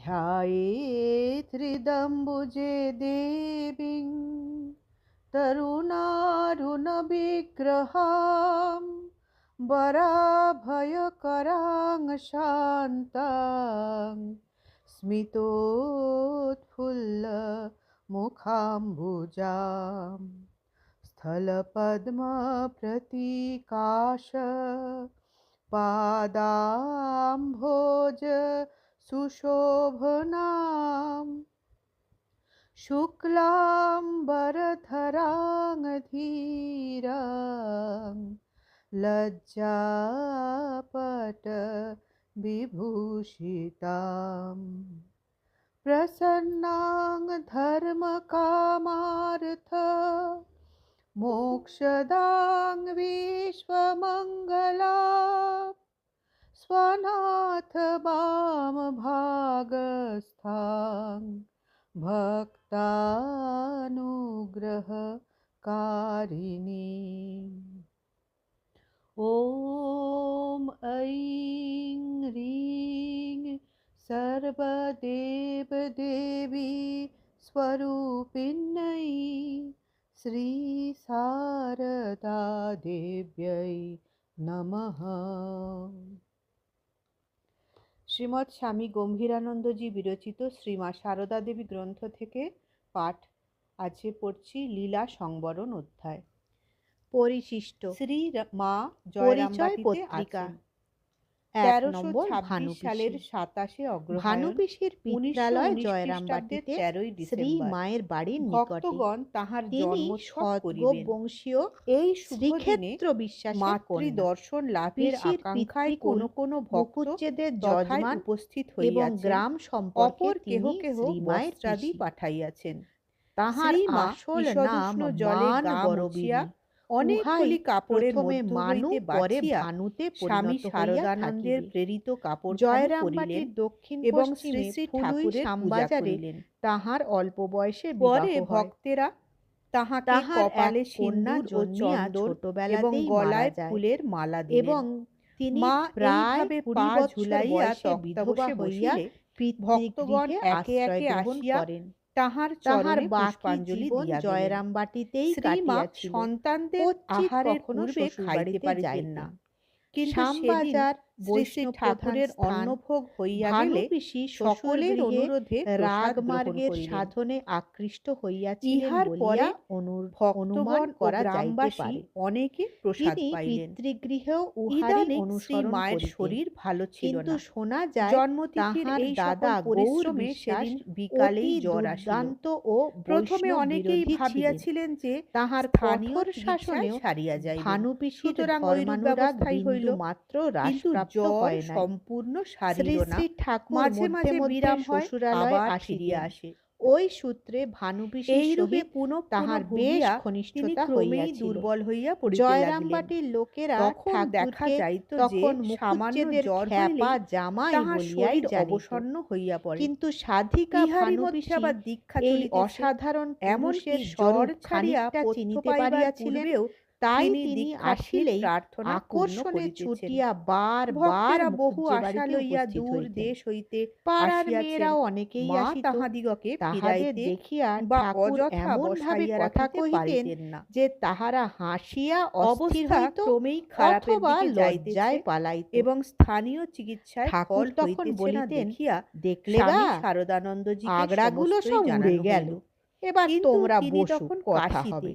ध्यायेत् हृदम्बुजे देवीं तरुणारुणविग्रहां वराभयकरां शान्तां स्मितोत्फुल्लमुखाम्बुजां स्थलपद्मप्रतीकाश पादाम्भोज सुशोभनां शुक्लाम्बरधरां धीरां लज्जापटविभूषितां प्रसन्नां धर्मकामार्थ मोक्षदां विश्वमङ्गलां स्वनाथ वामभागस्थां भक्तानुग्रहकारिणीम्। ॐ ऐं ह्रीं सर्वदेवदेवी स्वरूपिण्यै श्री शारदा देव्यै नमः। শ্রীমৎ স্বামী গম্ভীরানন্দজি বিরচিত শ্রীমা সারদা দেবী গ্রন্থ থেকে পাঠ। আজকে পড়ছি লীলা সংবরণ অধ্যায়। পরিশিষ্ট শ্রী মা জয়রামবাটিতে পত্রিকা 1326 সালের 27 অগ্রহায়ণ ভানুপিসির পিত্রালয় জয়রামবাটিতে 13 শ্রী ডিসেম্বর মায়ের বাড়ির নিকটে ভক্তগণ তাহার জন্মোৎসব করিবেন। বংশীয় এই শ্রীক্ষেত্র বিশ্বাসের মাতৃ দর্শন লাভের আকাঙ্ক্ষায় কোন কোন ভক্ত যজমান উপস্থিত এবং হইয়াছেন। গ্রাম সম্পর্কে অপর কেহ কেহ শ্রীমায়ের বস্ত্রাদি পাঠাইয়াছেন। তাহার আসল নাম জলে গা গরবিনী। অনেকগুলি কাপড়ের প্রথমে মধ্য মানু হইতে পরে বাছিয়া ভানুতে স্বামী পরিণত হইয়া শারদানন্দের থাকিবে। প্রেরিত কাপড় জয়রামবাটির দক্ষিণ এবং পশ্চিমে শ্রী ফুলুই ঠাকুরের পূজা শ্যামবাজারে করিলেন। তাহার অল্প বয়সে পরে বিবাহ হয়। ভক্তেরা তাহাকে তাহার কপালে এক কন্যা সিন্দুর ও জন্মিয়া চন্দন এবং ছোটবেলাতেই মারা গলায় যায় ফুলের মালা দিলেন। এবং তিনি মা প্রায় এইভাবে 20 পা বৎসর ঝুলাইয়া বয়সে বিধবা তক্তাবসে হইয়া বসিলে ভক্তগণ পিতৃগৃহে একে আশ্রয় একে গ্রহণ আসিয়া করেন। তাহার তাহার চরণে বাকি পুষ্পাঞ্জলি জীবন দিয়া গেলেন। জয়রামবাটিতেই শ্রীমা কাটিয়াছিল। সন্তানদের কচ্ছিৎ আহারের কখনো পূর্বে খাইতে শ্বশুরবাড়িতে পারিতেন যাইতেন না। কিন্তু সেদিন শ্যামবাজার শ্রী শ্রী বৈষ্ণব ঠাকুরের প্রধান স্থান অন্নভোগ হইয়া গেলে ভানুপিসি সকলের শ্বশুরগৃহে অনুরোধে প্রসাদ গ্রহণ রাগমার্গের করিলেন। সাধনে আকৃষ্ট হইয়াছিলেন ইহার বলিয়া পরে অনুমান ভক্তগণ ও করা যাইতে গ্রামবাসী পারে। অনেকে প্রসাদ তিনি পাইলেন। পিতৃগৃহেও উহারই ইদানীং শ্রী অনুসরণ মায়ের করিতেন। শরীর ভালো ছিল কিন্তু না। শোনা যায় জন্মতিথির তাহার এই দাদা সকল গৌর পরিশ্রমে বিশ্বাস সেদিন বিকালেই অতি জ্বর আসিল। দুর্দান্ত ও প্রথমে বৈষ্ণব অনেকেই বিরোধী ছিলেন। ভাবিয়াছিলেন যে তাহার স্থানীয় কঠোর চিকিৎসায় শাসনেও সারিয়া যাইবেন। ভানুপিসির সুতরাং ঐরূপ ধর্মানুরাগ ব্যবস্থাই হইল। বিন্দু মাত্র কিন্তু হ্রাসপ্রাপ্ত জ্বর হয় নাই। সম্পূর্ণ শ্রী সারিল না। শ্রী ঠাকুর মাঝে মধ্যে মাঝে মধ্যে বিরাম হয়, শ্বশুরালয়ে আবার ফিরিয়া আসিতেন। আসে। ওই সূত্রে ভানুপিসির এইরূপে সহিত পুনঃ পুনঃ তাহার বেশ ভুগিয়া তিনি ঘনিষ্ঠতা ক্রমেই হইয়াছিল। দুর্বল হইয়া পড়িতে লাগিলেন। জয়রামবাটির লোকেরা তখন দেখা ঠাকুরকে যাইত যে তখন সামান্য মুখুজ্জেদের জ্বর খ্যাপা হইলেই জামাই তাহার বলিয়াই শরীর জানিত। অবসন্ন হইয়া পড়ে। কিন্তু সাধিকা ইহারই মধ্যে ভানুপিসি আবার দীক্ষা এই চলিতেছে। অসাধারণ এমনকি পুরুষের জ্বর স্বরূপ ছাড়িয়া খানিকটা পথ্য চিনিতে পাইবার পারিয়াছিলেন। পূর্বেও তাই তিনি তিনি দীক্ষাশীল আসিলেই প্রার্থনা পূর্ণ আকর্ষণে করিতেছেন। ছুটিয়া বার বার ভক্তেরা বহু মুখুজ্জে আশা বাড়িতে লইয়া উপস্থিত দূর হইতেন। দেশ হইতে পাড়ার আসিয়াছেন। মেয়েরাও অনেকেই মা আসিত। তাহাদিগকে তাহাদের ফিরাইতে দেখিয়া বা ঠাকুর অযথা এমন ভাবে বসাইয়া কথা রাখিতে কহিতেন পারিতেন না। যে তাহারা হাসিয়া অস্থির অবস্থা হইত ক্রমেই খারাপের অথবা দিকে লজ্জায় যাইতেছে পালাইত। এবং স্থানীয় চিকিৎসায় ঠাকুর ফল তখন হইতেছে না বলিতেন, দেখিয়া দেখলে স্বামী গা শারদানন্দজিকে আগড়াগুলো সমস্তই সব উড়ে জানানো গেল, হইল। এবার কিন্তু তোমরা তিনি বসো, তখন কথা কাশীতে। হবে।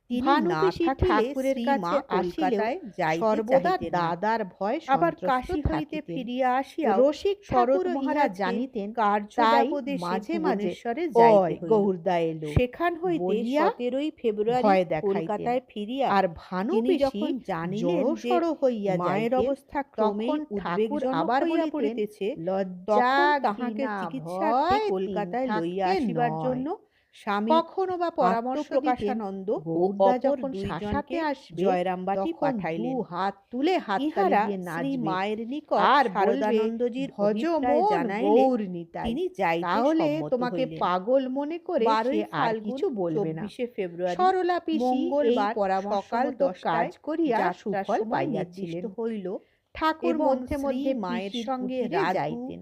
তিনি না ভানুপিসি থাকিলে ঠাকুরের শ্রী কাছে মা আসিলেও কলকাতায় যাইতে সর্বদা চাহিতেন না। দাদার ভয় আবার সন্ত্রস্ত কাশী হইতে থাকিতেন। ফিরিয়া আসিয়াও রসিক শরৎ ঠাকুরও ইহা মহারাজকে জানিতেন। তাই কার্যবাবদেশে মাঝে মাঝে ভুবনেশ্বরে যাইতে ওই হইল। গৌরদা এলো সেখান হইতে বলিয়া 17 ফেব্রুয়ারি ভয় দেখাইতেন। কলকাতায় ফিরিয়া আর তিনি ভানুপিসি যখন জানিলেন যে জড়সড় হইয়া মায়ের যাইতেন, অবস্থা ক্রমেই তখন ঠাকুর উদ্বেগজনক আবার হইয়া বলিতেন, পড়িতেছে, লজ্জা তখন তাহাকে ঘৃণা চিকিৎসার্থে ভয় কলকাতায় তিন লইয়া থাকতে আসিবার নয়। জন্য স্বামী কখনো বা পরামর্শ দিতেন। আত্মপ্রকাশানন্দ ও গৌরদা অপর যখন দুইজনকে শাসাতে আসবে জয়রামবাটি তখন পাঠাইলেন। দু হাত তুলে হাততালি ইহারা দিয়ে শ্রী নাচবে মায়ের নিকট আর বলবে, শারদানন্দজির ভজ অভিপ্রায় মন জানাইলে গৌর নিতাই। তিনি যাইতে তাহলে সম্মত তোমাকে হইলেন। পাগল মনে করে 12 সে আর ফাল্গুন কিছু বলবে না। 24 ফেব্রুয়ারি সরলা পিসি এই মঙ্গলবার পরামর্শ সকাল মতো 10টায় কাজ করিয়া যাত্রার সুফল সময় পাইয়াছিলেন। নির্দিষ্ট হইল ঠাকুর এবং মধ্যে শ্রী মধ্যে মায়ের পিসির সঙ্গে কুটিরে রাধু, যাইতেন।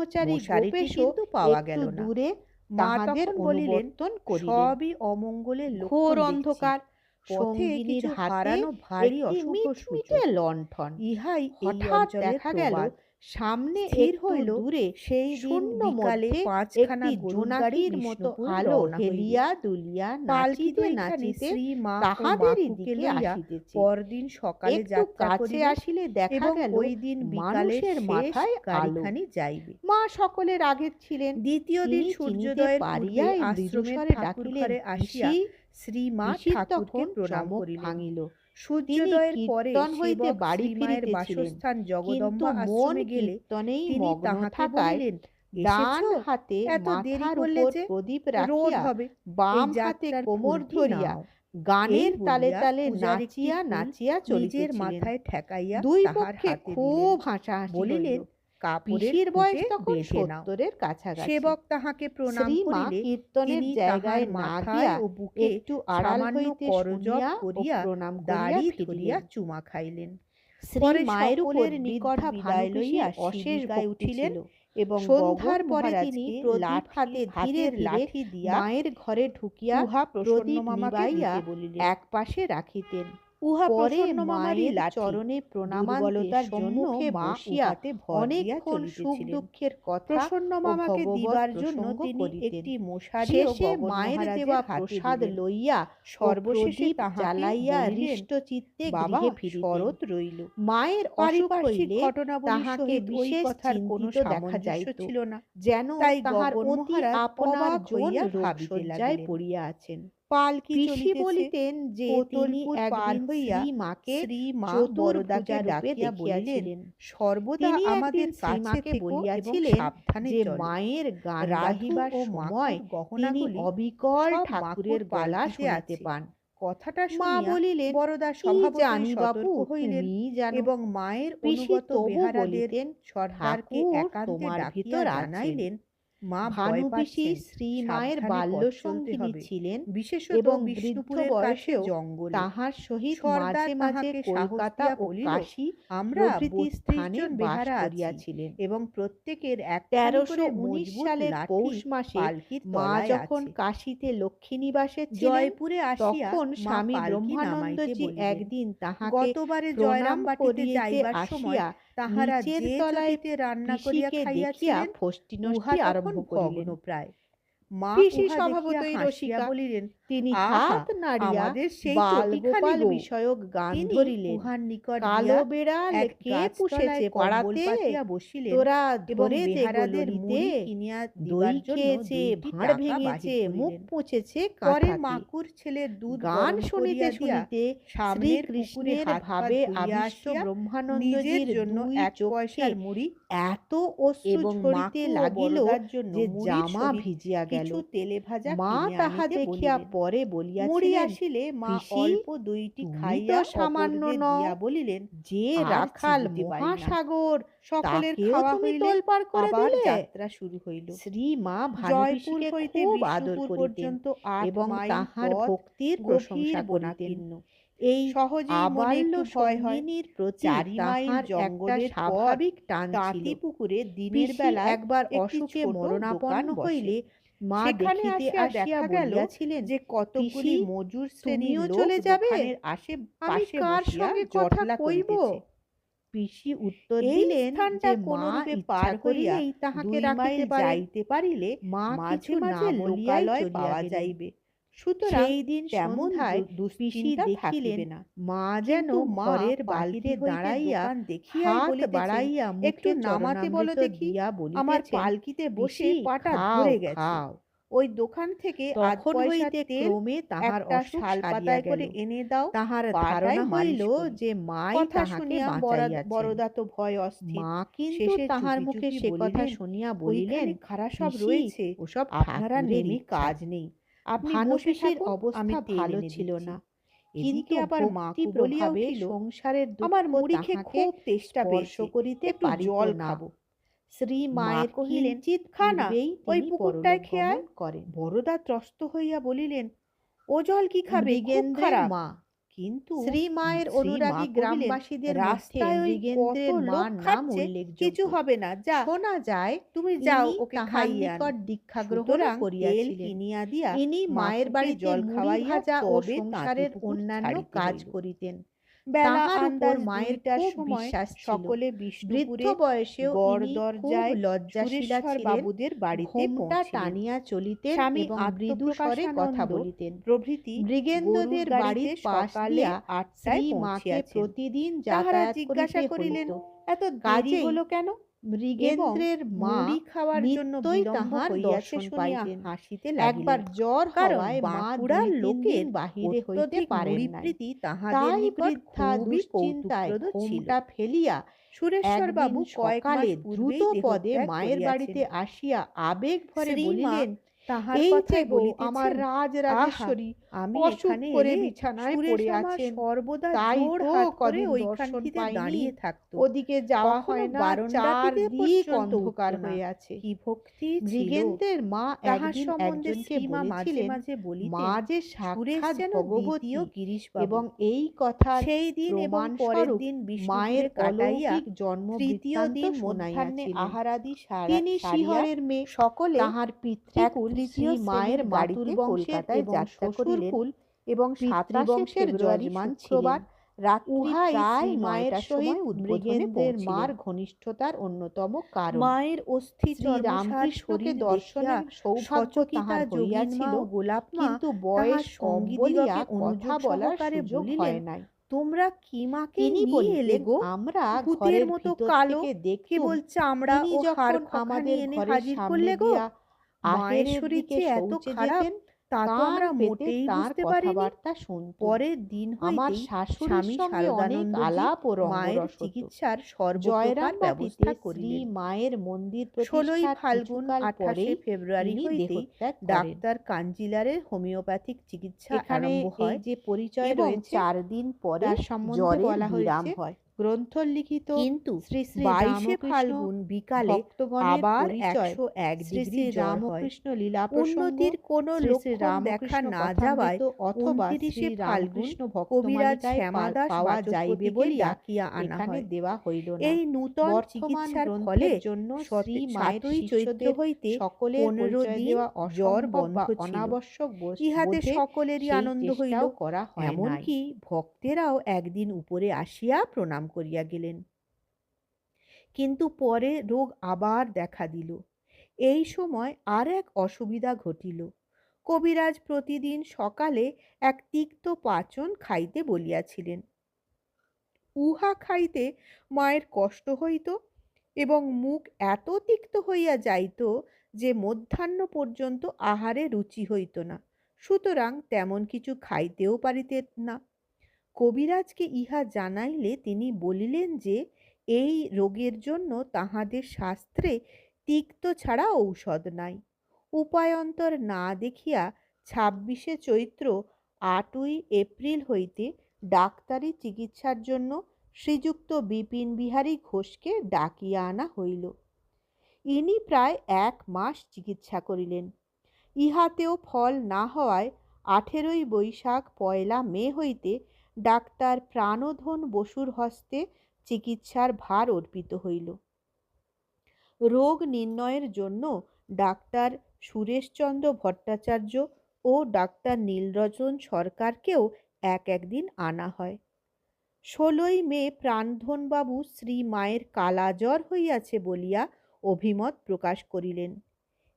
ব্রহ্মচারী মশারিটি গোপেশও কিন্তু পাওয়া একটু গেল না। দূরে মা তাহাদের তখন বলিলেন, অনুবর্তন করিলেন। সবই অমঙ্গলের ঘোর লক্ষণ দেখছি। অন্ধকার, পথে সঙ্গিনীর কিছু হাতে হারানো ভারী একটি অশুভ মিটমিটে সূচক। লণ্ঠন। ইহাই এই হঠাৎ অঞ্চলের দেখা গেল প্রবাদ। সামনে স্থির একটু হইল দূরে সেই দিন শূন্য বিকালে মধ্যে 5খানা একটি গরুর গাড়ি জোনাকির মতো বিষ্ণুপুর আলো রওনা হইবে। হেলিয়া দুলিয়া পালকি নাচিতে দুইখানি নাচিতে শ্রী মা ও তাহাদেরই মাকুকে দিকে লইয়া আসিতেছে। পরদিন সকালে একটু যাত্রা কাছে করিবে আসিলে দেখা এবং গেল ওই দিন বিকালে মানুষের শেষ মাথায় আলো। গাড়িখানি যাইবে। মা সকলের আগে ছিলেন। দ্বিতীয় দিন তিনি চিনিতে সূর্যোদয়ের পূর্বে পারিয়াই আশ্রমের মৃদুস্বরে ঠাকুর ডাকিলেন, ঘরে আসিয়া পিসি। শ্রী মা পিসির ঠাকুরকে তখন প্রণাম চমক করিলেন। ভাঙিল। তিনি সূর্যোদয়ের পরে কীর্তন হইতে সেবক বাড়ি শ্রীমায়ের ফিরিতেছিলেন, বাসস্থান কিন্তু জগদম্বা মন আশ্রমে গেলে কীর্তনেই তিনি মগ্ন তাহাকে থাকায় বলিলেন, ডান এসেছ? হাতে এত দেরি মাথার করলে উপর যে? প্রদীপ রোদ রাখিয়া হবে, এই বাম হাতে যাত্রার কোমর ফুলটি ধরিয়া নাও। এই গানের তালে বলিয়া তালে পূজার একটি নাচিয়া ফুল নাচিয়া নিজের চলিতেছিলেন। মাথায় ঠেকাইয়া দুই তাহার পক্ষে হাতে খুব দিলেন। হাসাহাসি বলিলেন, হইল। কাপড়ের পিসির বয়স খুঁটে তখন বেঁধে নাও। 70-এর কাছাকাছি। সেবক তাহাকে প্রণাম শ্রীমা করিলে কীর্তনের তিনি জায়গায় তাহার না মাথায় গিয়া ও বুকে একটু আড়াল সামান্য হইতে করজপ শুনিয়া ও করিয়া প্রণাম করিয়া দাড়ি ধরিয়া ফিরিলেন। চুমা খাইলেন। শ্রী পরে মায়ের উপর সকলের বৃদ্ধা নিকট বিদায় লইয়া অশেষ শিবিকায় ভক্তি উঠিলেন ছিল এবং সন্ধ্যার গগন পরে তিনি মহারাজকে প্রদীপ হাতে ধীরে হাতের ধীরে লাঠি দিয়া মায়ের ঘরে ঢুকিয়া উহা প্রসন্ন প্রদীপ মামাকে নিবাইয়া দিতে বলিলেন। এক পাশে রাখিতেন। উহা পরে প্রসন্ন মামারই মায়ের লাঠি। চরণে প্রণামান্তে দুর্বলতার জন্য সম্মুখে মা বসিয়া উহাতে ভর দিয়া অনেকক্ষণ সুখ চলিতেছিলেন। দুঃখের কথা প্রসন্ন ও মামাকে ভগবৎ দিবার জন্য প্রসঙ্গ তিনি করিতেন। একটি মশারি ও শেষে গগন মায়ের মহারাজের দেওয়া হাতে প্রসাদ দিলেন। লইয়া সর্বশেষে প্রদীপ তাহাকে জ্বালাইয়া বলিলেন, হৃষ্ট চিত্তে বাবা গৃহে ফিরিতেন। শরৎ রইল। মায়ের অসুখ পারিপার্শ্বিক হইলে ঘটনাবলীর তাহাকে সহিত ওই বিশেষ কথার কোনো চিন্তিত দেখা সামঞ্জস্য যাইত, ছিল না। যেন তাই তাহার গগন অতি মহারাজ আপনার অবাক জন হইয়া ভাবিতে রোগশয্যায় লাগিলেন। পড়িয়া আছেন। পালকি পিসি চলিতেছে। বলিতেন যে তিনি কোতলপুর পার একদিন হইয়া শ্রীমাকে শ্রীমা চতুর্ভুজা বরদাকে রূপে ডাকিয়া বলিলেন, দেখিয়াছিলেন। সর্বদা তিনি আমাদের একদিন কাছে শ্রীমাকে থেকো এবং বলিয়াছিলেন সাবধানে যে চলো। মায়ের গান রাধু গাহিবার ও সময় মাকুর তিনি গহনাগুলি অবিকল সব ঠাকুরের মাকুর গলা পালকিতে শুনিতে আছে। পান। কথাটা মা শুনিয়া বলিলেন, বরদা কি স্বভাবতই জানি বাপু, সতর্ক হইলেন তুমিই জানো। এবং মায়ের পিসি অনুগত তবু বেহারাদের বলিতেন, সর্দারকে ঠাকুর একান্তে তোমার ডাকিয়া ভিতর আছেন। জানাইলেন, মা ভানু ভয় পিসি পাচ্ছেন, শ্রীমায়ের সাবধানে বাল্য পথ চলতে সঙ্গিনী হবে, ছিলেন বিশেষত এবং বৃদ্ধ বিষ্ণুপুরের কাছে বয়সেও জঙ্গলে। তাহার সহিত সর্দার মাঝে মাঝে তাহাকে সাহস কলকাতা দিয়া ও বলিল, কাশী আমরা প্রভৃতি 32 স্থানে জন বাস বেহারা আছি করিয়াছিলেন। এবং প্রত্যেকের একখানি করে 1319 মজবুত সালের লাঠি পৌষ মাসে পালকির মা তলায় যখন আছে। কাশীতে লক্ষ্মীনিবাসে ছিলেন, জয়পুরে আসিয়া তখন মা স্বামী পালকি নামাইতে ব্রহ্মানন্দজি বলিলেন। একদিন তাহাকে গতবারে প্রণাম জয়রামবাটিতে করিতে যাইবার সময় আসিয়া তাহারা নিচের যে তলায় চটিতে রান্না করিয়া পিসিকে দেখিয়া খাইয়াছিলেন ফষ্টিনষ্টি উহা তখন আরম্ভ করিলেন। ভগ্ন প্রায়। মা পিসি উহা দেখিয়া স্বভাবতই হাসিয়া রসিকা। বলিলেন, তিনি আহা, হাত নাড়িয়া আমাদের সেই বাল চটিখানি গোপাল গো। বিষয়ক গান তিনি ধরিলেন। উহার নিকট কালো গিয়া বেড়াল এক কে গাছতলায় পুষেছে কম্বল পাড়াতে, পাতিয়া বসিলেন তোরা এবং ধরে দে বেহারাদের গলরিতে, মুড়ি কিনিয়া দই দিবার জন্য খেয়েছে, 2টি ভাঁড় টাকা ভেঙেছে, বাহির মুখ করিলেন। পুছেছে পরে কাঁথাতে। মাকুর ছেলের দুধ গান গরম শুনিতে করিয়া দিয়া শুনিতে সামনের পুকুরে শ্রীকৃষ্ণের হাত পা ভাবে ধুইয়া আবিষ্ট আসিয়া নিজের ব্রহ্মানন্দজির জন্য দুই 1 চোখে পয়সার মুড়ি এত অশ্রু এবং ঝরিতে মাকু ও লাগিল বরদার জন্য যে মুড়ির জামা সহিত ভিজিয়া গেল। কিছু তেলে ভাজা মা কিনে তাহা আনিতে দেখিয়া বলিলেন। পরে মুড়ি বলিয়াছিলেন, আসিলে মা পিসি, অল্প 2টি তুমি তো খাইয়া সামান্য অপরদের নও, দিয়া বলিলেন, যে আর রাখাল চিবুতে পারি না। মহাসাগর সকলের তাকেও খাওয়া তুমি হইলে তোলপাড় করে আবার দিলে। যাত্রা শুরু হইল। শ্রীমা ভানু জয়পুর পিসিকে হইতে খুব আদর বিষ্ণুপুর করিতেন পর্যন্ত 8 এবং মাইল তাহার পথ ভক্তির গভীর প্রশংসা করিতেন। বনাকীর্ণ। এই সহজেই মনে আবাল্য একটু ভয় হয়। সঙ্গিনীর প্রতি 4 মাইল তাহার একটা জঙ্গলের পথ স্বাভাবিক টান ছিল। তাঁতি পুকুরে দিনের পিসি বেলায় একবার একটি অসুখে ছোট মরণাপন্ন দোকান বসে। হইলে মা সেখানে দেখিতে আসিয়া দেখা গেল বলিয়াছিলেন, যে কতকগুলি পিসি, মজুর শ্রেণীর তুমিও লোক চলে যাবে? দোকানের আমি আশেপাশে কার বসিয়া সঙ্গে কথা জটলা কইব? করিতেছে। পিসি উত্তর এই দিলেন স্থানটা যে মা কোনরূপে ইচ্ছা পার হইয়া করিলেই তাহাকে 2 মাইল রাখিতে পারেন। যাইতে পারিলে মা মাঝে কিছু না মাঝে বলিয়াই লোকালয় চলিয়া পাওয়া গেলেন। যাইবে। সুতরাং সেই দিন তেমন সন্ধ্যায় পিসি দুশ্চিন্তা দেখিলেন থাকিবে না। মা যেন কিন্তু মা ঘরের বাহিরে বাহিরে দাঁড়াইয়া দোকান দেখিয়াই হাত বলিতেছেন, বাড়াইয়া একটু মুখে নামাতে বলো চরণামৃত দেখি, দিয়া আমার বলিতেছেন, পালকিতে বসে পিসি, পাটা খাও ধরে গেছে। খাও। ওই দোকান থেকে আধ তখন পয়সার হইতে তেল ক্রমে তাহার একটা অসুখ শাল সারিয়া পাতায় গেল। করে এনে দাও, তাহার পাটায় ধারণা মালিশ হইল করি। যে মাই কথা তাহাকে শুনিয়া বাঁচাইয়াছেন। বরদা তো ভয় অস্থির। মা কিন্তু শেষে তাহার চুপি মুখে চুপি সে কথা বলিলেন, শুনিয়া বলিলেন, ওইখানে খারা সব পিসি, রয়েছে, ওসব আপনারা ঠাকুরের নেমে ইচ্ছা। কাজ নেই, আপনি ভানু বসে পিসির থাকুন, আমি অবস্থা তেল ভালো এনে ছিল দিচ্ছি। না, এদিকে কিন্তু আবার ভক্তি মাকু বলিয়া প্রভাবে উঠিল, সংসারের আমার দুঃখ মুড়ি খেয়ে তাহাকে খুব তেষ্টা স্পর্শ পেয়েছে, করিতে একটু পারিত জল না। খাবো। শ্রী মা মায়ের কহিলেন, কিঞ্চিৎ খা না, পূর্বেই ওই তিনি পুকুরটায় খেয়ে আয়। পরলোকগমন করেন। বরদা ত্রস্ত হইয়া বলিলেন, ও জল কি খাবে, খুব মৃগেন্দ্রের খারাপ। মা কিন্তু শ্রীমায়ের শ্রী মা অনুরাগী কহিলেন, গ্রামবাসীদের মধ্যে রাস্তায় ওই কত মৃগেন্দ্রের লোক মার নাম খাচ্ছে, কিছু উল্লেখযোগ্য। হবে না, যা শোনা যায় তুমি যাও, ইনি ওকে তাহার খাইয়ে আনো। নিকট দীক্ষা গ্রহণও সুতরাং তেল করিয়াছিলেন। কিনিয়া দিয়া ইনি মায়ের মাকে বাড়িতে জল মুড়ি খাওয়াইয়া ভাজা ও তবে তাঁতি সংসারের পুকুর অন্যান্য ছাড়িতে কাজ হইল। করিতেন। বেলা তাহার উপর আন্দাজ মায়ের 2টার খুব সময় বিশ্বাস ছিল। সকলে বৃদ্ধ বিষ্ণুপুরে বয়সেও গড় ইনি খুব দরজায় লজ্জাশীলা সুরেশ্বর ছিলেন। বাবুদের বাড়িতে ঘোমটা পৌঁছিলেন। টানিয়া চলিতেন স্বামী এবং মৃদু স্বরে কথা আত্মপ্রকাশানন্দ বলিতেন। প্রভৃতি গরুর মৃগেন্দ্রদের গাড়িতে বাড়ির পাশ সকালে দিয়া 8টায় শ্রীমাকে পৌঁছিয়াছেন। প্রতিদিন তাহারা যাতায়াত জিজ্ঞাসা করিতে করিলেন, হইত। এত দেরি কাজেই হলো কেন? এবং মৃগেন্দ্রের মা মুড়ি খাওয়ার জন্য নিত্যই বিলম্ব তাহার হইয়াছে দর্শন শুনিয়া পাইতেন। হাসিতে একবার লাগিলেন। জ্বর কারণ হওয়ায় মা বাঁকুড়ার 2-3 লোকের দিন বাহিরে হইতে অত্যধিক পারেন নাই। মুড়িপ্রীতি তাহাদের তাই নিকট বৃদ্ধা খুবই দুশ্চিন্তায় কৌতুকপ্রদ ছিল। ঘোমটা ফেলিয়া সুরেশ্বর একদিন বাবু কয়েক মাস সকালে পূর্বেই দ্রুত পদে দেহত্যাগ মায়ের করিয়াছেন। বাড়িতে আসিয়া আবেগ ভরে শ্রীমা বলিলেন, তাহার এই কথাই যে গো আমার বলিতেছেন, আহা, রাজরাজেশ্বরী আমি অসুখ এখানে করে এলে বিছানায় সুরেশ পড়ে আমার আছেন। সর্বদা তাই জোড় তো হাত করে কদিন দর্শন ওইখানটিতে পাইনি। দাঁড়িয়ে থাকতো। ওদিকে যাওয়া কখনো হয় না, বারান্দাটিতে চারদিক পর্যন্ত অন্ধকার উঠতো না। হয়ে আছে। কি ভক্তি ছিল! মৃগেন্দ্রের মা তাহার একদিন সম্বন্ধে একজনকে শ্রীমা মাঝে বলেছিলেন, মাঝে বলিতেন, মা যে সুরেশ সাক্ষাৎ যেন ভগবতী, দ্বিতীয় গিরিশবাবু। এবং এই কথার সেই দিন এবং পরের প্রমাণস্বরূপ দিন মায়ের বিষ্ণুপুরে কাটাইয়া অলৌকিক জন্ম তৃতীয় বৃত্তান্ত দিন মধ্যাহ্নে শুনাইয়াছিলেন। আহারাদি তিনি সারিয়া শিহরের মেয়ে। সকলে তাহার এক পিতৃকুল তৃতীয় শ্রীমায়ের শ্রেণীর মাতুল গাড়িতে বংশের কলকাতায় এবং যাত্রা করিলেন শ্বশুরকুল এবং 27শে পিতৃবংশের ফেব্রুয়ারি যজমান শুক্রবার ছিলেন। রাত্রি উহাই প্রায় শ্রীমায়ের 9টার সহিত সময় উদ্বোধনে মৃগেন্দ্রের মার পৌঁছিলেন। ঘনিষ্ঠতার অন্যতম কারণ। মায়ের অস্থি চর্মসার শ্রীরামকৃষ্ণকে শরীর দেখিয়া দর্শনের সৌভাগ্য সচকিতা তাহার যোগিনমা হইয়াছিল, ও গোলাপমা কিন্তু তাহার বয়স কম বলিয়া সঙ্গীদিগকে কথা অনুযোগ বলার সহকারে সুযোগ বলিলেন, হয় নাই। তোমরা কি মাকে তিনি নিয়ে এলে বলিলেন, গো? আমরা ভূতের ঘরের মতো ভিতর কালো, থেকে দেখতুম কেবল চামড়া তিনি ও হাড় যখন খাখানি আমাদের এনে ঘরের হাজির সামনে করলে গো। দিয়া মায়ের আহেরের শরীর দিকে যে এত শৌচে খারাপ, যেতেন, তা তো কান আমরা পেতে মোটেই তাঁর বুঝতে পারিনি। কথাবার্তা শুনতুম। পরের দিন আমার হইতেই শাশুড়ির স্বামী সঙ্গে অনেক শারদানন্দজি আলাপ ও মায়ের রঙ্গরস হতো। চিকিৎসার সর্বপ্রকার জয়রামবাটিতে ব্যবস্থা শ্রী করিলেন। মায়ের মন্দির 16ই প্রতিষ্ঠার ফাল্গুন কিছুকাল 28শে পরেই ফেব্রুয়ারি তিনি হইতেই দেহত্যাগ করেন। ডাক্তার কাঞ্জিলারের হোমিওপ্যাথিক চিকিৎসা এখানে আরম্ভ এই হয় যে পরিচয় এবং রয়েছে 4 দিন পরে তার সম্বন্ধে জ্বরের বলা বিরাম হয়েছে। হয়। গ্রন্থ লিখিত কিন্তু শ্রী শ্রী 22শে রামকৃষ্ণ ফাল্গুন বিকালে ভক্তগণের আবার পরিচয় 101 শ্রী ডিগ্রি শ্রী জ্বর হয়। রামকৃষ্ণ লীলা প্রসঙ্গ, উন্নতির কোনো শ্রী শ্রী লক্ষণ দেখা রামকৃষ্ণ না যাওয়ায় কথামৃত অথবা 29শে শ্রী ফাল্গুন রামকৃষ্ণ কবিরাজ ভক্তমালিকায় শ্যামাদাস পাওয়া যাইবে বাচস্পতিকে বলিয়া ডাকিয়া আনা এখানে হয়। দেওয়া হইল না। এই নূতন বর্তমান চিকিৎসার ফলে গ্রন্থের জন্য শ্রী মায়ের 7ই চৈত্র শিষ্যদের হইতে সকলের 15 পরিচয় দিন দেওয়া জ্বর অসম্ভব বন্ধ বা ছিল। অনাবশ্যক ইহাতে বোধে সকলেরই সেই আনন্দ হইল। চেষ্টাও করা হয় নাই। এমনকি ভক্তেরাও একদিন উপরে আসিয়া প্রণাম করিয়া গেলেন। কিন্তু পরে রোগ আবার দেখা দিল। এই সময় আর এক অসুবিধা ঘটিল। কবিরাজ প্রতিদিন সকালে এক তিক্ত পাচন খাইতে বলিয়াছিলেন। উহা খাইতে মায়ের কষ্ট হইত এবং মুখ এত তিক্ত হইয়া যাইত যে মধ্যাহ্ন পর্যন্ত আহারে রুচি হইত না। সুতরাং তেমন কিছু খাইতেও পারিতেন না। কবিরাজকে ইহা জানাইলে তিনি বলিলেন যে এই রোগের জন্য তাহাদের শাস্ত্রে তিক্ত ছাড়া ঔষধ নাই। উপায়ন্তর না দেখিয়া 26শে চৈত্র 8ই এপ্রিল হইতে ডাক্তারি চিকিৎসার জন্য শ্রীযুক্ত বিপিন বিহারী ঘোষকে ডাকিয়া আনা হইল। ইনি প্রায় 1 মাস চিকিৎসা করিলেন। ইহাতেও ফল না হওয়ায় 18ই বৈশাখ 1লা মে হইতে ডাক্তার প্রাণধন বসুর হস্তে চিকিৎসার ভার অর্পিত হইল। রোগ নির্ণয়ের জন্য ডাক্তার সুরেশচন্দ্র ভট্টাচার্য ও ডাক্তার নীলরতন সরকারকেও একদিন আনা হয়। 16ই মে প্রাণধনবাবু শ্রী মায়ের কালাজ্বর হইয়াছে বলিয়া অভিমত প্রকাশ করিলেন।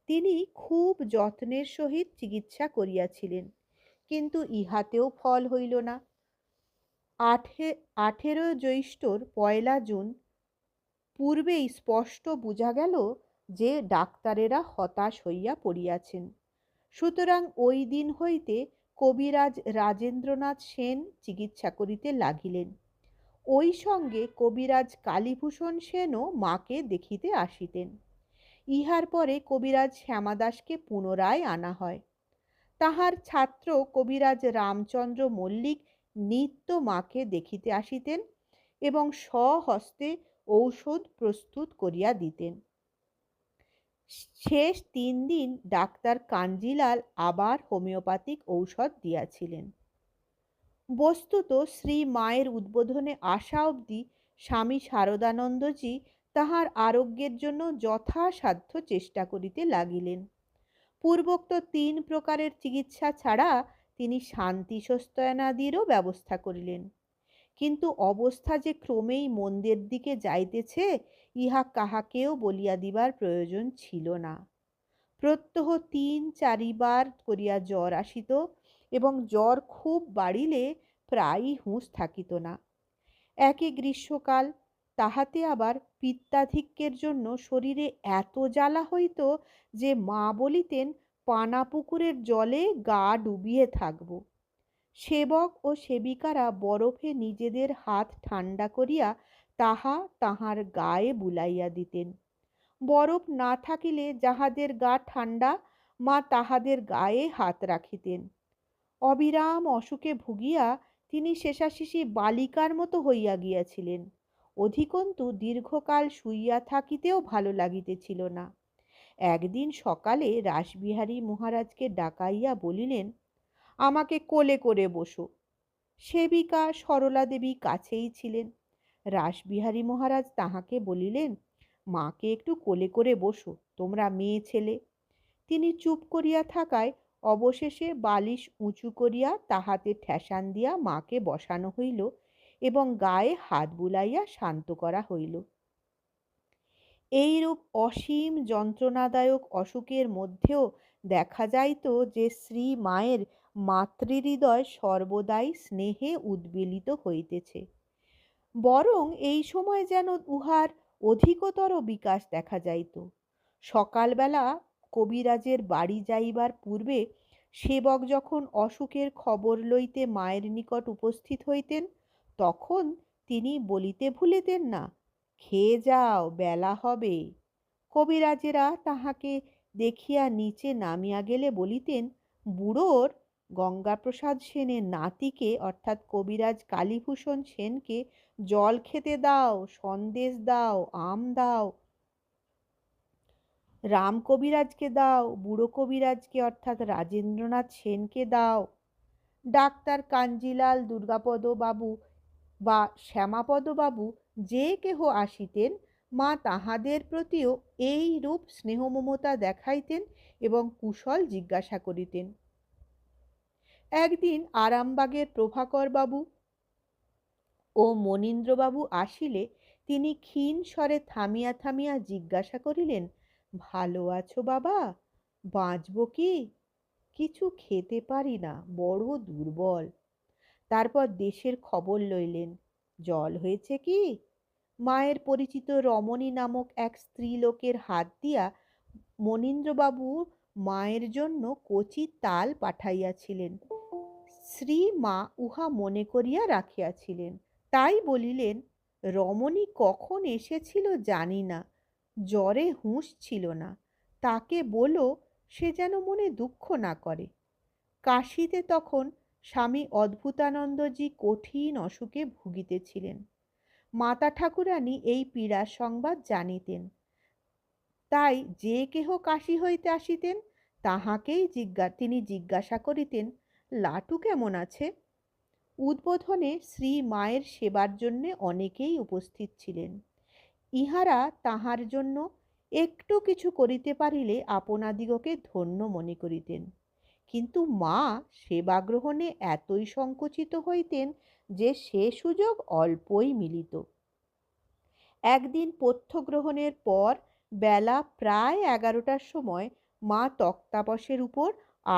তিনি খুব যত্নের সহিত চিকিৎসা করিয়াছিলেন, কিন্তু ইহাতেও ফল হইল না। 18 জ্যৈষ্ঠর 1লা জুন পূর্বেই স্পষ্ট বোঝা গেল যে ডাক্তারেরা হতাশ হইয়া পড়িয়াছেন। সুতরাং ওই দিন হইতে কবিরাজ রাজেন্দ্রনাথ সেন চিকিৎসা করিতে লাগিলেন। ওই সঙ্গে কবিরাজ কালীভূষণ সেনও মাকে দেখিতে আসিতেন। ইহার পরে কবিরাজ শ্যামাদাসকে পুনরায় আনা হয়। তাহার ছাত্র কবিরাজ রামচন্দ্র মল্লিক নিত্য মাকে দেখিতে আসিতেন এবং স্বহস্তে ঔষধ প্রস্তুত করিয়া দিতেন। শেষ 3 দিন ডাক্তার কাঞ্জিলাল আবার হোমিওপ্যাথিক ঔষধ দিয়াছিলেন। বস্তুত শ্রী মায়ের উদ্বোধনে আসা অবধি স্বামী শারদানন্দজি তাহার আরোগ্যের জন্য যথাসাধ্য চেষ্টা করিতে লাগিলেন। পূর্বোক্ত ৩ প্রকারের চিকিৎসা ছাড়া তিনি শান্তি স্বস্ত্যয়নাদিরও ব্যবস্থা করিলেন। কিন্তু অবস্থা যে ক্রমেই মন্দের দিকে যাইতেছে ইহা কাহাকেও বলিয়া দিবার প্রয়োজন ছিল না। প্রত্যহ ৩-৪ বার করিয়া জ্বর আসিত এবং জ্বর খুব বাড়িলে প্রায়ই হুঁশ থাকিত না। একে গ্রীষ্মকাল, তাহাতে আবার পিত্তাধিক্যের জন্য শরীরে এত জ্বালা হইত যে মা বলিতেন পানা পুকুরের জলে গা ডুবিয়ে থাকব। সেবক ও সেবিকারা বরফে নিজেদের হাত ঠান্ডা করিয়া তাহা তাহার গায়ে বুলাইয়া দিতেন। বরফ না থাকিলে যাহাদের গা ঠান্ডা মা তাহাদের গায়ে হাত রাখিতেন। অবিরাম অসুখে ভুগিয়া তিনি শেষাশেষি বালিকার মতো হইয়া গিয়াছিলেন। অধিকন্তু দীর্ঘকাল শুইয়া থাকিতেও ভালো লাগিতেছিল না। একদিন সকালে রাসবিহারী মহারাজকে ডাকাইয়া বলিলেন, আমাকে কোলে করে বসো। সেবিকা সরলা দেবী কাছেই ছিলেন। রাসবিহারী মহারাজ তাহাকে বলিলেন, মাকে একটু কোলে করে বসো, তোমরা মেয়ে ছেলে। তিনি চুপ করিয়া থাকায় অবশেষে বালিশ উঁচু করিয়া তাহাতে ঠেসান দিয়া মাকে বসানো হইল এবং গায়ে হাত বুলাইয়া শান্ত করা হইল। এইরূপ অসীম যন্ত্রণাদায়ক অসুখের মধ্যেও দেখা যাইত যে শ্রী মায়ের মাতৃহৃদয় সর্বদাই স্নেহে উদ্বেলিত হইতেছে। বরং এই সময় যেন উহার অধিকতর বিকাশ দেখা যাইত। সকালবেলা কবিরাজের বাড়ি যাইবার পূর্বে সেবক যখন অসুখের খবর লইতে মায়ের নিকট উপস্থিত হইতেন, তখন তিনি বলিতে ভুলিতেন না, খেয়ে যাও, বেলা হবে। কবিরাজেরা তাহাকে দেখিয়া নিচে নামিয়া গেলে বলিতেন, বুড়োর গঙ্গাপ্রসাদ সেনের নাতিকে অর্থাৎ কবিরাজ কালীভূষণ সেনকে জল খেতে দাও, সন্দেশ দাও, আম দাও। রাম কবিরাজকে দাও, বুড়ো কবিরাজকে অর্থাৎ রাজেন্দ্রনাথ সেনকে দাও। ডাক্তার কাঞ্জিলাল দুর্গাপদ বাবু বা শ্যামাপদ বাবু যে কেহ আসিতেন, মা তাহাদের প্রতিও এই রূপ স্নেহমমতা দেখাইতেন এবং কুশল জিজ্ঞাসা করিতেন। একদিন আরামবাগের প্রভাকর বাবু ও মনীন্দ্রবাবু আসিলে তিনি ক্ষীণ স্বরে থামিয়া থামিয়া জিজ্ঞাসা করিলেন, ভালো আছো বাবা? বাঁচব কি? কিছু খেতে পারি না, বড় দুর্বল। তারপর দেশের খবর লইলেন। জল হয়েছে কি? মায়ের পরিচিত রমণী নামক এক স্ত্রীলোকের হাত দিয়া মনীন্দ্রবাবু মায়ের জন্য কচি তাল পাঠাইয়াছিলেন। শ্রী মা উহা মনে করিয়া রাখিয়াছিলেন। তাই বলিলেন, রমণী কখন এসেছিল জানি না, জ্বরে হুঁশ ছিল না, তাকে বলো সে যেন মনে দুঃখ না করে। কাশীতে তখন স্বামী অদ্ভুতানন্দজি কঠিন অসুখে ভুগিতেছিলেন। মাতা ঠাকুরানী এই পীড়ার সংবাদ জানিতেন। তাই যে কেহ কাশী হইতে আসিতেন তাহাকেই তিনি জিজ্ঞাসা করিতেন, লাটু কেমন আছে? উদ্বোধনে শ্রী মায়ের সেবার জন্যে অনেকেই উপস্থিত ছিলেন। ইহারা তাহার জন্য একটু কিছু করিতে পারিলে আপনাদিগকে ধন্য মনে করিতেন। কিন্তু মা সেবা গ্রহণে এতই সংকুচিত হইতেন যে সে সুযোগ অল্পই মিলিত। একদিন পথ্য গ্রহণের পর বেলা প্রায় 11টার সময় মা তক্তাপসের উপর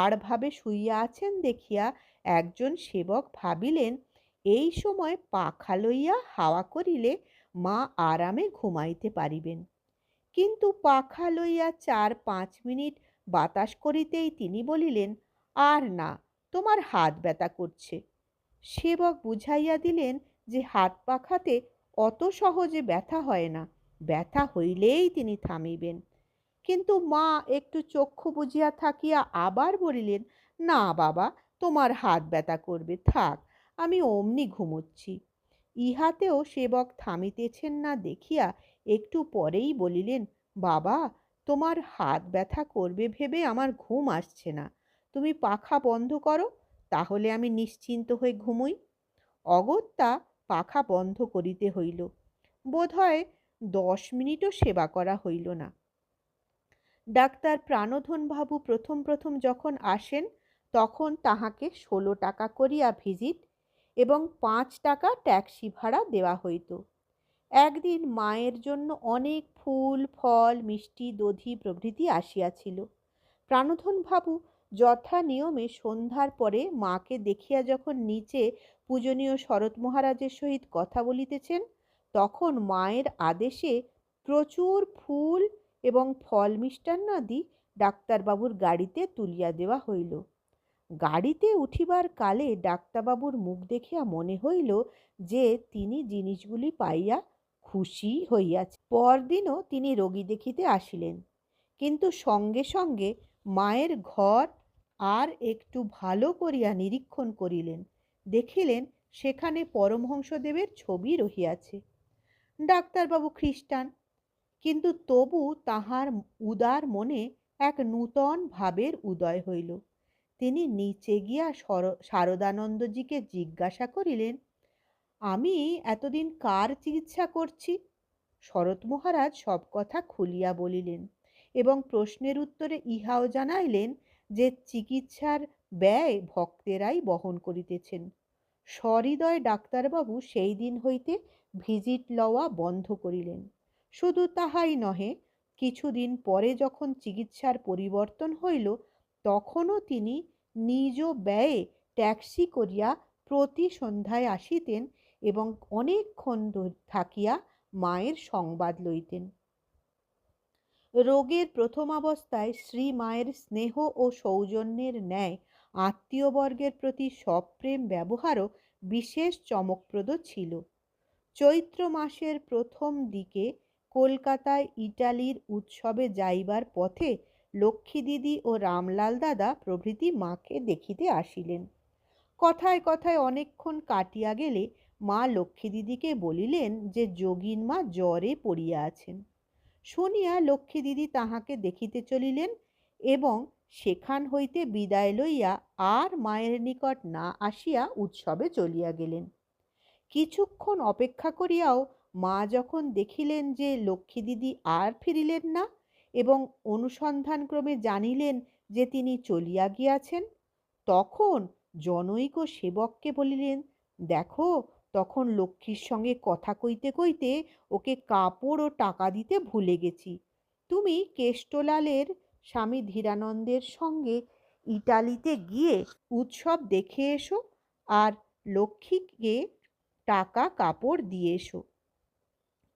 আড়ভাবে শুইয়া আছেন দেখিয়া একজন সেবক ভাবিলেন, এই সময় পাখা লইয়া হাওয়া করিলে মা আরামে ঘুমাইতে পারিবেন। কিন্তু পাখা লইয়া 4-5 মিনিট বাতাস করিতেই তিনি বলিলেন, আর না, তোমার হাত ব্যথা করছে। সেবক বুঝাইয়া দিলেন যে হাত পাখাতে অত সহজে ব্যথা হয় না, ব্যথা হইলেই তিনি থামিবেন। কিন্তু মা একটু চক্ষু বুঝিয়া থাকিয়া আবার বলিলেন, না বাবা, তোমার হাত ব্যথা করবে, থাক, আমি অমনি ঘুমোচ্ছি। ইহাতেও সেবক থামিতেছেন না দেখিয়া একটু পরেই বলিলেন, বাবা, তোমার হাত ব্যথা করবে ভেবে আমার ঘুম আসছে না, তুমি পাখা বন্ধ করো, তাহলে আমি নিশ্চিন্ত হয়ে ঘুমোই। অগত্যা পাখা বন্ধ করিতে হইল। বোধহয় 10 মিনিটও সেবা করা হইল না। ডাক্তার প্রাণধনবাবু প্রথম প্রথম যখন আসেন তখন তাহাকে 16 টাকা করিয়া ভিজিট এবং 5 টাকা ট্যাক্সি ভাড়া দেওয়া হইত। একদিন মায়ের জন্য অনেক ফুল ফল মিষ্টি দধি প্রভৃতি আসিয়াছিল। প্রাণধনবাবু যথা নিয়মে সন্ধ্যার পরে মাকে দেখিয়া যখন নিচে পূজনীয় শরৎ মহারাজের সহিত কথা বলিতেছেন, তখন মায়ের আদেশে প্রচুর ফুল এবং ফল মিষ্টান্নাদি ডাক্তারবাবুর গাড়িতে তুলিয়া দেওয়া হইল। গাড়িতে উঠিবার কালে ডাক্তারবাবুর মুখ দেখিয়া মনে হইল যে তিনি জিনিসগুলি পাইয়া খুশি হইয়াছে। পরদিনও তিনি রোগী দেখিতে আসিলেন, কিন্তু সঙ্গে সঙ্গে মায়ের ঘর আর একটু ভালো করিয়া নিরীক্ষণ করিলেন। দেখিলেন সেখানে পরমহংসদেবের ছবি রহিয়াছে। ডাক্তারবাবু খ্রিস্টান, কিন্তু তবু তাহার উদার মনে এক নূতন ভাবের উদয় হইল। তিনি নিচে গিয়া শারদানন্দজিকে জিজ্ঞাসা করিলেন, আমি এতদিন কার চিকিৎসা করছি? শরৎ মহারাজ সব কথা খুলিয়া বলিলেন এবং প্রশ্নের উত্তরে ইহাও জানাইলেন যে চিকিৎসার ব্যয় ভক্তেরাই বহন করিতেছেন। সহৃদয় ডাক্তারবাবু সেই দিন হইতে ভিজিট লওয়া বন্ধ করিলেন। শুধু তাহাই নহে, কিছুদিন পরে যখন চিকিৎসার পরিবর্তন হইল, তখনও তিনি নিজ ব্যয়ে ট্যাক্সি করিয়া প্রতি সন্ধ্যায় আসিতেন এবং অনেকক্ষণ থাকিয়া মায়ের সংবাদ লইতেন। রোগের প্রথমাবস্থায় শ্রী মায়ের স্নেহ ও সৌজন্যের ন্যায় আত্মীয়বর্গের প্রতি সপ্রেম ব্যবহারও বিশেষ চমকপ্রদ ছিল। চৈত্র মাসের প্রথম দিকে কলকাতায় ইটালির উৎসবে যাইবার পথে লক্ষ্মী দিদি ও রামলাল দাদা প্রভৃতি মাকে দেখিতে আসিলেন। কথায় কথায় অনেকক্ষণ কাটিয়া গেলে মা লক্ষ্মী দিদিকে বলিলেন যে যোগিন মা জ্বরে পড়িয়া আছেন। শুনিয়া লক্ষ্মী দিদি তাহাকে দেখিতে চলিলেন এবং সেখান হইতে বিদায় লইয়া আর মায়ের নিকট না আসিয়া উৎসবে চলিয়া গেলেন। কিছুক্ষণ অপেক্ষা করিয়াও মা যখন দেখিলেন যে লক্ষ্মী দিদি আর ফিরিলেন না এবং অনুসন্ধানক্রমে জানিলেন যে তিনি চলিয়া গিয়াছেন, তখন জনৈক সেবককে বলিলেন, দেখো, তখন লক্ষ্মীর সঙ্গে কথা কইতে কইতে ওকে কাপড় ও টাকা দিতে ভুলে গেছি। তুমি কেষ্টলালের স্বামী ধীরানন্দের সঙ্গে ইটালিতে গিয়ে উৎসব দেখে এসো আর লক্ষ্মীকে টাকা কাপড় দিয়ে এসো।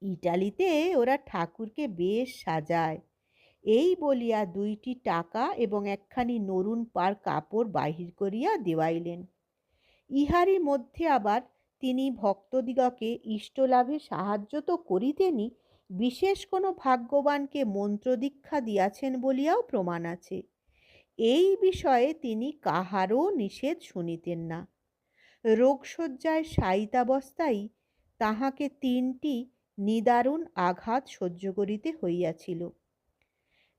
ইটালিতে ওরা ঠাকুরকে বেশ সাজায়। এই বলিয়া 2টি টাকা এবং একখানি নরুন পার কাপড় বাহির করিয়া দেওয়াইলেন। ইহারই মধ্যে আবার তিনি ভক্তদিগকে ইষ্টলাভে সাহায্য তো করিতেনই, বিশেষ কোনো ভাগ্যবানকে মন্ত্রদীক্ষা দিয়াছেন বলিয়াও প্রমাণ আছে। এই বিষয়ে তিনি কাহারও নিষেধ শুনিতেন না। রোগশয্যায় শায়িতাবস্থায় তাহাকে 3টি নিদারুণ আঘাত সহ্য করিতে হইয়াছিল।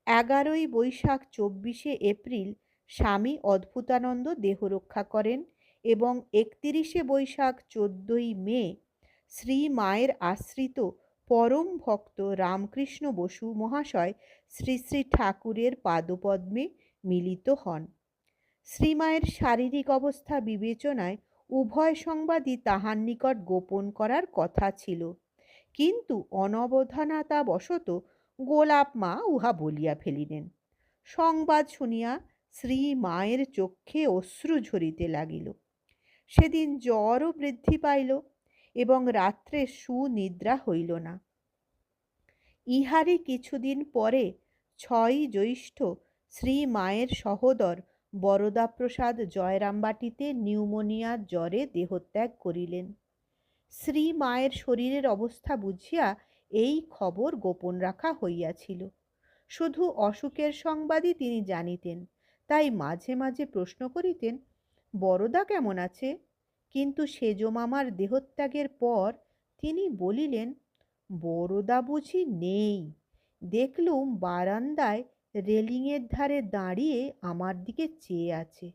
11ই বৈশাখ 24শে এপ্রিল স্বামী অদ্ভুতানন্দ দেহরক্ষা করেন এবং 31শে বৈশাখ 14ই মে শ্রী মায়ের আশ্রিত পরম ভক্ত রামকৃষ্ণ বসু মহাশয় শ্রী শ্রী ঠাকুরের পাদপদ্মে মিলিত হন। শ্রীমায়ের শারীরিক অবস্থা বিবেচনায় উভয় সংবাদই তাহার নিকট গোপন করার কথা ছিল, কিন্তু অনবধানতাবশত গোলাপ মা উহা বলিয়া ফেলিলেন। সংবাদ শুনিয়া শ্রী মায়ের চক্ষে অশ্রু ঝরিতে লাগিল। সেদিন জ্বরও বৃদ্ধি পাইল এবং রাত্রে সুনিদ্রা হইল না। ইহারই কিছুদিন পরে 6ই জ্যৈষ্ঠ শ্রী মায়ের সহোদর বরদাপ্রসাদ জয়রামবাটিতে নিউমোনিয়ার জ্বরে দেহত্যাগ করিলেন। শ্রী মায়ের শরীরের অবস্থা বুঝিয়া এই খবর গোপন রাখা হইয়াছিল। শুধু অসুখের সংবাদই তিনি জানিতেন, তাই মাঝে মাঝে প্রশ্ন করিতেন, বরদা কেমন আছে? কিন্তু সেজ মামার দেহত্যাগের পর তিনি বলিলেন, বরদা বুঝি নেই। দেখলুম বারান্দায় রেলিংয়ের ধারে দাঁড়িয়ে আমার দিকে চেয়ে আছে।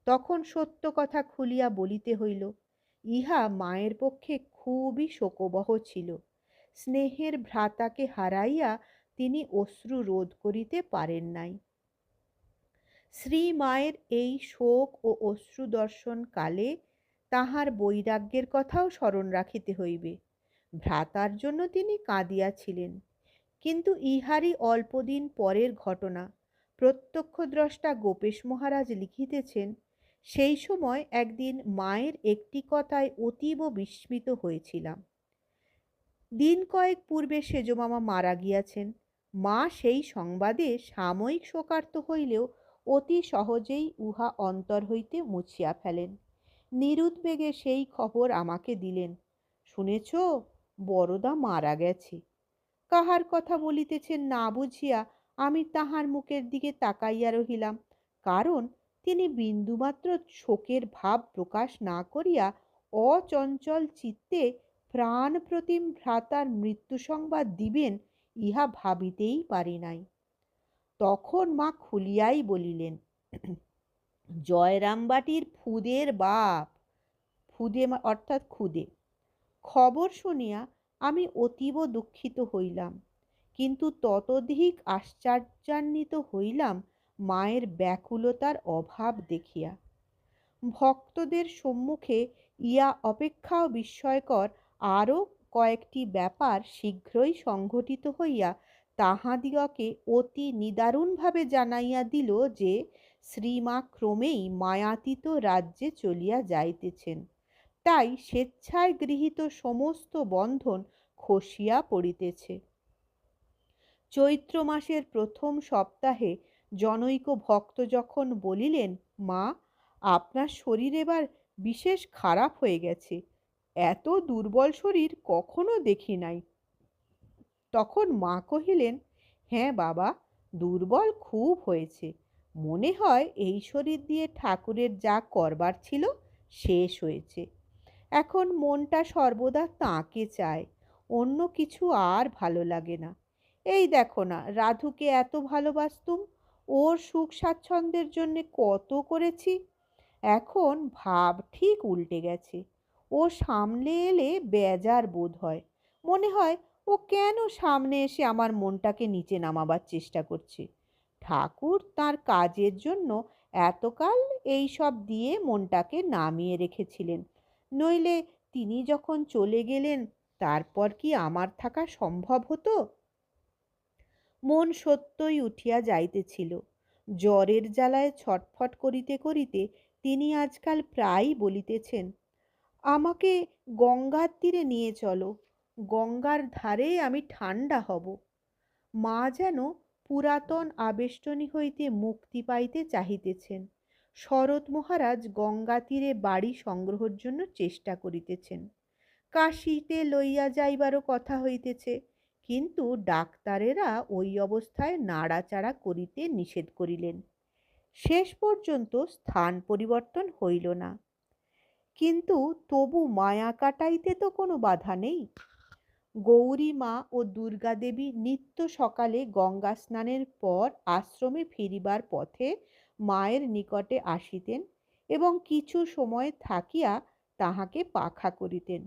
তখন সত্য কথা খুলিয়া বলিতে হইল। ইহা মায়ের পক্ষে খুবই শোকবহ ছিল। স্নেহের ভ্রাতাকে হারাইয়া তিনি অশ্রু রোধ করিতে পারেন নাই। শ্রীমায়ের এই শোক ও অশ্রু দর্শন কালে তাহার বৈরাগ্যের কথাও স্মরণ রাখিতে হইবে। ভ্রাতার জন্য তিনি কাঁদিয়াছিলেন, কিন্তু ইহারই অল্পদিন পরের ঘটনা। প্রত্যক্ষদ্রষ্টা গোপেশ মহারাজ লিখিতেছেন, সেই সময় একদিন মায়ের একটি কথায় অতীব বিস্মিত হয়েছিলাম। দিন কয়েক পূর্বে সেজমামা মারা গিয়াছেন। মা সেই সংবাদে সাময়িক শোকার্ত হইলেও অতি সহজেই উহা অন্তর হইতে মুছিয়া ফেলেন। নিরুদ্বেগে সেই খবর আমাকে দিলেন, শুনেছ, বড়দা মারা গেছে। কাহার কথা বলিতেছেন না বুঝিয়া আমি তাহার মুখের দিকে তাকাইয়া রহিলাম, কারণ তিনি বিন্দুমাত্র শোকের ভাব প্রকাশ না করিয়া অচঞ্চল চিত্তে প্রাণ প্রতিম ভ্রাতার মৃত্যু সংবাদ দিবেন ইহা ভাবিতেই পারি নাই। তখন মা খুলিয়াই বলিলেন, জয়রামবাটির ফুদের বাপ, ফুদে অর্থাৎ খুদে। খবর শুনিয়া আমি অতীব দুঃখিত হইলাম, কিন্তু ততোধিক আশ্চর্যান্বিত হইলাম মায়ের ব্যাকুলতার অভাব দেখিয়া। ভক্তদের সম্মুখে ইয়া অপেক্ষাও বিস্ময়কর আরও কয়েকটি ব্যাপার শীঘ্রই সংঘটিত হইয়া তাহাদিগকে অতি নিদারুণভাবে জানাইয়া দিল যে শ্রীমা ক্রমেই মায়াতীত রাজ্যে চলিয়া যাইতেছেন। তাই স্বেচ্ছায় গৃহীত সমস্ত বন্ধন খসিয়া পড়িতেছে। চৈত্র মাসের প্রথম সপ্তাহে জনৈক ভক্ত যখন বলিলেন, মা, আপনার শরীর এবার বিশেষ খারাপ হয়ে গেছে, এত দুর্বল শরীর কখনো দেখি নাই। তখন মা কহিলেন, হ্যাঁ বাবা, দুর্বল খুব হয়েছে। মনে হয় এই শরীর দিয়ে ঠাকুরের যা করবার ছিল শেষ হয়েছে। এখন মনটা সর্বদা তাঁকে চায়, অন্য কিছু আর ভালো লাগে না। এই দেখো না, রাধুকে এত ভালোবাসতুম, ওর সুখ স্বাচ্ছন্দ্যের জন্যে কত করেছি, এখন ভাব ঠিক উল্টে গেছে। ও সামনে এলে বেজার বোধ হয়, মনে হয় ও কেন সামনে এসে আমার মনটাকে নিচে নামাবার চেষ্টা করছে। ঠাকুর তার কাজের জন্য এতকাল এই সব দিয়ে মনটাকে নামিয়ে রেখেছিলেন, নইলে তিনি যখন চলে গেলেন তারপর কি আমার থাকা সম্ভব হতো? মন সত্যই উঠিয়া যাইতেছিল। জ্বরের জ্বালায় ছটফট করিতে করিতে তিনি আজকাল প্রায়ই বলিতেছেন, আমাকে গঙ্গার তীরে নিয়ে চলো, গঙ্গার ধারে আমি ঠান্ডা হব। মা যেন পুরাতন আবেষ্টনী হইতে মুক্তি পাইতে চাহিতেছেন। শরৎ মহারাজ গঙ্গা তীরে বাড়ি সংগ্রহের জন্য চেষ্টা করিতেছেন। কাশীতে লইয়া যাইবারও কথা হইতেছে, কিন্তু ডাক্তারেরা ওই অবস্থায় নাড়াচাড়া করিতে নিষেধ করিলেন। শেষ পর্যন্ত স্থান পরিবর্তন হইল না, কিন্তু তবু মায়া কাটাইতে তো কোনো বাধা নেই। গৌরী মা ও দুর্গা দেবী নিত্য সকালে গঙ্গা স্নানের পর আশ্রমে ফিরিবার পথে মায়ের নিকটে আসিতেন এবং কিছু সময় থাকিয়া তাহাকে পাখা করিতেন।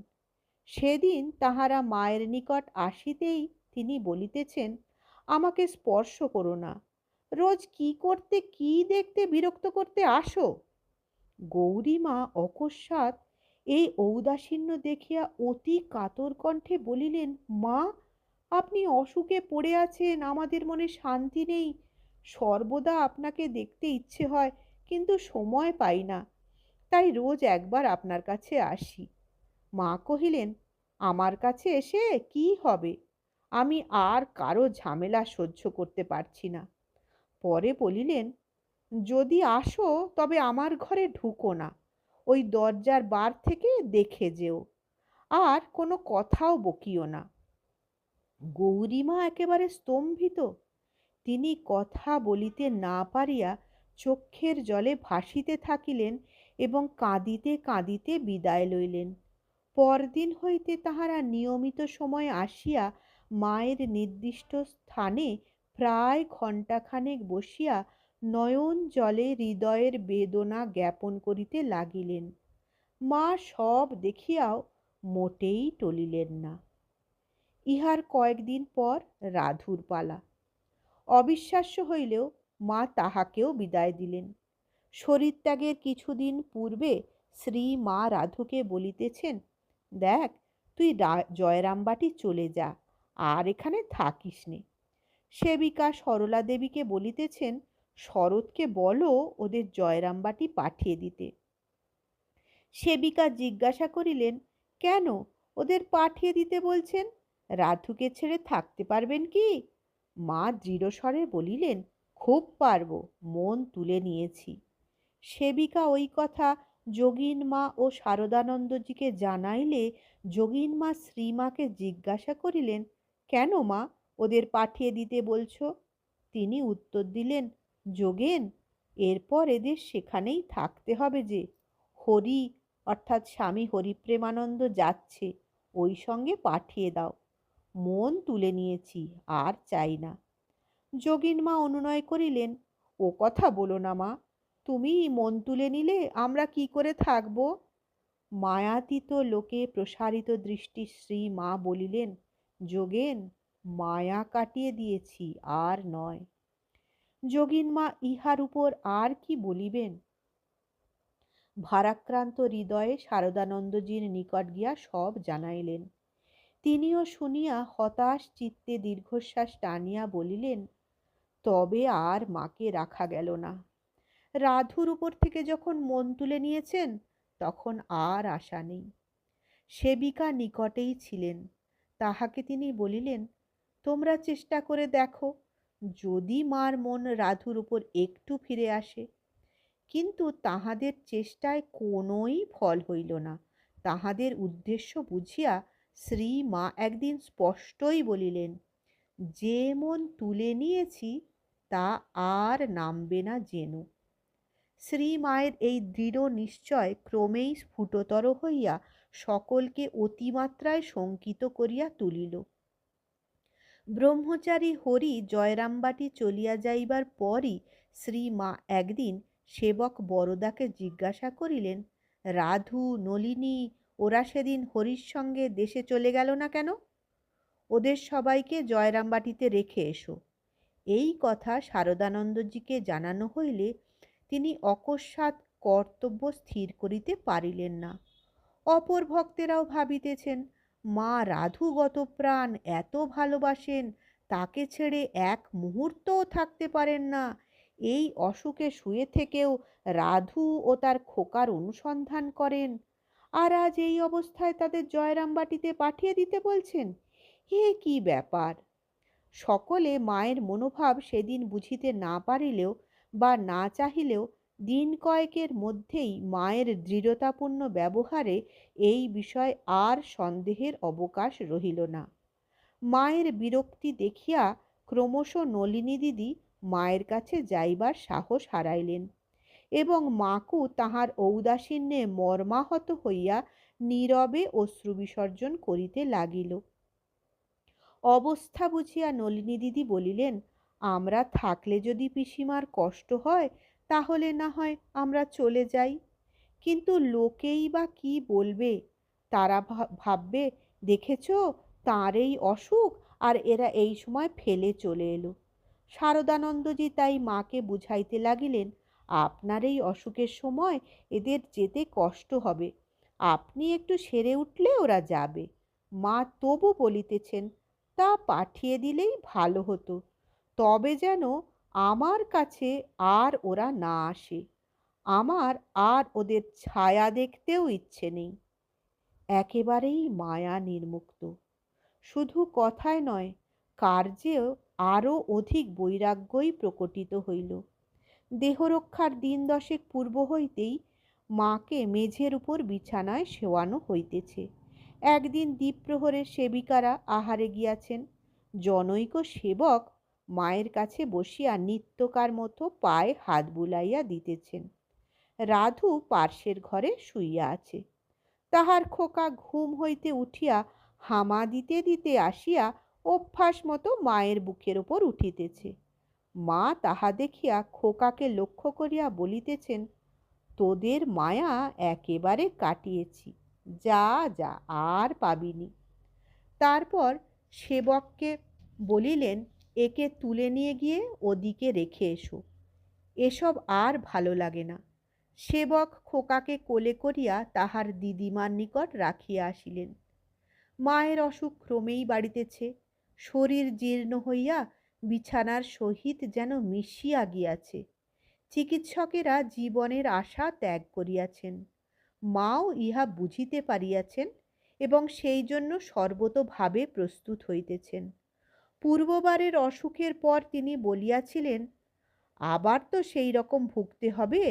সেদিন তাহারা মায়ের নিকট আসিতেই তিনি বলিতেছেন, আমাকে স্পর্শ করো না, রোজ কি করতে কি দেখতে বিরক্ত করতে আসো। গৌরীমা অকস্মাৎ এই ঔদাসীন্য দেখিয়া অতি কাতর কণ্ঠে বলিলেন, মা, আপনি অসুখে পড়ে আছেন, আমাদের মনে শান্তি নেই, সর্বদা আপনাকে দেখতে ইচ্ছে হয়, কিন্তু সময় পাই না, তাই রোজ একবার আপনার কাছে আসি। মা কহিলেন, আমার কাছে এসে কি হবে, আমি আর কারো ঝামেলা সহ্য করতে পারছি না। পরে বলিলেন, যদি আসো তবে আমার ঘরে ঢুকো না, ওই দরজার বার থেকে দেখে যেও, আর কোনো কথাও বকিও না। গৌরীমা একেবারে স্তম্ভিত। তিনি কথা বলিতে না পারিয়া চক্ষের জলে ভাসিতে থাকিলেন এবং কাঁদিতে কাঁদিতে বিদায় লইলেন। পরদিন হইতে তাহারা নিয়মিত সময়ে আসিয়া মায়ের নির্দিষ্ট স্থানে প্রায় ঘণ্টাখানেক বসিয়া নয়ন জলে হৃদয়ের বেদনা জ্ঞাপন করিতে লাগিলেন। মা সব দেখিয়াও মোটেই টলিলেন না। ইহার কয়েকদিন পর রাধুর পালা। অবিশ্বাস্য হইলেও মা তাহাকেও বিদায় দিলেন। শরীরত্যাগের কিছুদিন পূর্বে শ্রী মা রাধুকে বলিতেছেন, দেখ তুই জয়রামবাটি চলে যা, আর এখানে থাকিস নে। সেবিকা সরলা দেবীকে বলিতেছেন, শরৎকে বলো ওদের জয়রামবাটি পাঠিয়ে দিতে। সেবিকা জিজ্ঞাসা করিলেন, কেন ওদের পাঠিয়ে দিতে বলছেন? রাধুকে ছেড়ে থাকতে পারবেন কি? মা দৃঢ়স্বরে বলিলেন, খুব পারব, মন তুলে নিয়েছি। সেবিকা ওই কথা যোগীন মা ও শারদানন্দজিকে জানাইলে যোগীন মা শ্রীমাকে জিজ্ঞাসা করিলেন, কেন মা ওদের পাঠিয়ে দিতে বলছো? তিনি উত্তর দিলেন, যোগেন, এরপর এদের সেখানেই থাকতে হবে যে। হরি অর্থাৎ স্বামী হরিপ্রেমানন্দ যাচ্ছে, ওই সঙ্গে পাঠিয়ে দাও। মন তুলে নিয়েছি, আর চাই না। যোগীন মা অনুনয় করিলেন, ও কথা বলো না মা, তুমি মন তুলে নিলে আমরা কি করে থাকব? মায়াতীত লোকে প্রসারিত দৃষ্টি শ্রী মা বলিলেন, যোগেন, মায়া কাটিয়ে দিয়েছি, আর নয়। যোগীন মা ইহার উপর আর কি বলিবেন? ভারাক্রান্ত হৃদয়ে শারদানন্দজির নিকট গিয়া সব জানাইলেন। তিনিও শুনিয়া হতাশ চিত্তে দীর্ঘশ্বাস টানিয়া বলিলেন, তবে আর মাকে রাখা গেল না। রাধুর উপর থেকে যখন মন তুলে নিয়েছেন, তখন আর আশা নেই। সেবিকা নিকটেই ছিলেন, তাহাকে তিনি বলিলেন, তোমরা চেষ্টা করে দেখো, যদি মার মন রাধুর উপর একটু ফিরে আসে। কিন্তু তাহাদের চেষ্টায় কোনোই ফল হইল না। তাহাদের উদ্দেশ্য বুঝিয়া শ্রী মা একদিন স্পষ্টই বলিলেন, যে মন তুলে নিয়েছি তা আর নামবে না যেন। শ্রী মায়ের এই দৃঢ় নিশ্চয় ক্রমেই স্ফুটতর হইয়া সকলকে অতিমাত্রায় শঙ্কিত করিয়া তুলিল। ব্রহ্মচারী হরি জয়রামবাটি চলিয়া যাইবার পরই শ্রী মা একদিন সেবক বরদাকে জিজ্ঞাসা করিলেন, রাধু, নলিনী ওরা সেদিন হরির সঙ্গে দেশে চলে গেল না কেন? ওদের সবাইকে জয়রামবাটিতে রেখে এসো। এই কথা শারদানন্দজিকে জানানো হইলে তিনি অকস্মাৎ কর্তব্য স্থির করিতে পারিলেন না। অপর ভক্তেরাও ভাবিতেছেন, মা রাধু গতপ্রাণ, এত ভালোবাসেন, তাকে ছেড়ে এক মুহূর্তও থাকতে পারেন না। এই অসুখে শুয়ে থেকেও রাধু ও তার খোকার অনুসন্ধান করেন, আর আজ এই অবস্থায় তাদের জয়রামবাটিতে পাঠিয়ে দিতে বলছেন। এ কি ব্যাপার? সকলে মায়ের মনোভাব সেদিন বুঝিতে না পারিলেও বা না চাহিলেও দিন কয়েকের মধ্যেই মায়ের দৃঢ়তাপূর্ণ ব্যবহারে এই বিষয় আর সন্দেহের অবকাশ রহিল না। মায়ের বিরক্তি দেখিয়া ক্রমশ নলিনী দিদি মায়ের কাছে যাইবার সাহস হারাইলেন এবং মাকু তাহার ঔদাসীন্যে মর্মাহত হইয়া নীরবে অশ্রু বিসর্জন করিতে লাগিল। অবস্থা বুঝিয়া নলিনী দিদি বলিলেন, আমরা থাকলে যদি পিসিমার কষ্ট হয়, তাহলে না হয় আমরা চলে যাই। কিন্তু লোকেই বা কি বলবে? তারা ভাববে, দেখেছ তাঁর এই অসুখ, আর এরা এই সময় ফেলে চলে এলো। শারদানন্দজি তাই মাকে বুঝাইতে লাগিলেন, আপনার এই অসুখের সময় এদের যেতে কষ্ট হবে, আপনি একটু সেরে উঠলে ওরা যাবে। মা তবু বলিতেছেন, তা পাঠিয়ে দিলেই ভালো হতো, তবে যেন আমার কাছে আর ওরা না আসে। আমার আর ওদের ছায়া দেখতেও ইচ্ছে নেই। একেবারেই মায়া নির্মুক্ত। শুধু কথায় নয়, কার্যেও আরও অধিক বৈরাগ্যই প্রকটিত হইল। দেহরক্ষার দিন দশেক পূর্ব হইতেই মাকে মেঝের উপর বিছানায় শোয়ানো হইতেছে। একদিন দ্বীপ্রহরের সেবিকারা আহারে গিয়াছেন। জনৈক সেবক মায়ের কাছে বসিয়া নিত্যকার মতো পায়ে হাত বুলাইয়া দিতেছেন। রাধু পার্শ্বের ঘরে শুইয়া আছে। তাহার খোকা ঘুম হইতে উঠিয়া হামা দিতে দিতে আসিয়া অভ্যাস মতো মায়ের বুকের উপর উঠিতেছে। মা তাহা দেখিয়া খোকাকে লক্ষ্য করিয়া বলিতেছেন, তোদের মায়া একেবারে কাটিয়েছি, যা যা আর পাবিনি। তারপর সেবককে বলিলেন, একে তুলে নিয়ে গিয়ে ওদিকে রেখে এসো, এসব আর ভালো লাগে না। সেবক খোকাকে কোলে করিয়া তাহার দিদিমার নিকট রাখিয়া আসিলেন। মায়ের অসুখ ক্রমেই বাড়িতেছে, শরীর জীর্ণ হইয়া বিছানার সহিত যেন মিশিয়া গিয়াছে। চিকিৎসকেরা জীবনের আশা ত্যাগ করিয়াছেন, মাও ইহা বুঝিতে পারিয়াছেন এবং সেই জন্য সর্বতোভাবে প্রস্তুত হইতেছেন। পূর্ববারের অসুখের পর তিনি বলিয়াছিলেন, আবার তো সেই রকম ভুগতে হবে।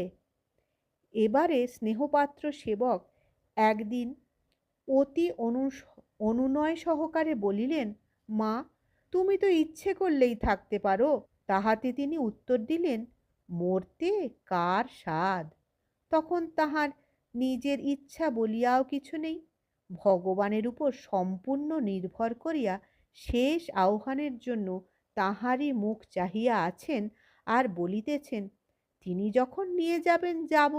এবারে স্নেহপাত্র সেবক একদিন অতি অনুনয় সহকারে বলিলেন, মা, তুমি তো ইচ্ছে করলেই থাকতে পারো। তাহাতে তিনি উত্তর দিলেন, মরতে কার সাধ। তখন তাহার নিজের ইচ্ছা বলিয়াও কিছু নেই। ভগবানের উপর সম্পূর্ণ নির্ভর করিয়া শেষ আহ্বানের জন্য তাহারই মুখ চাহিয়া আছেন আর বলিতেছেন, তিনি যখন নিয়ে যাবেন যাব।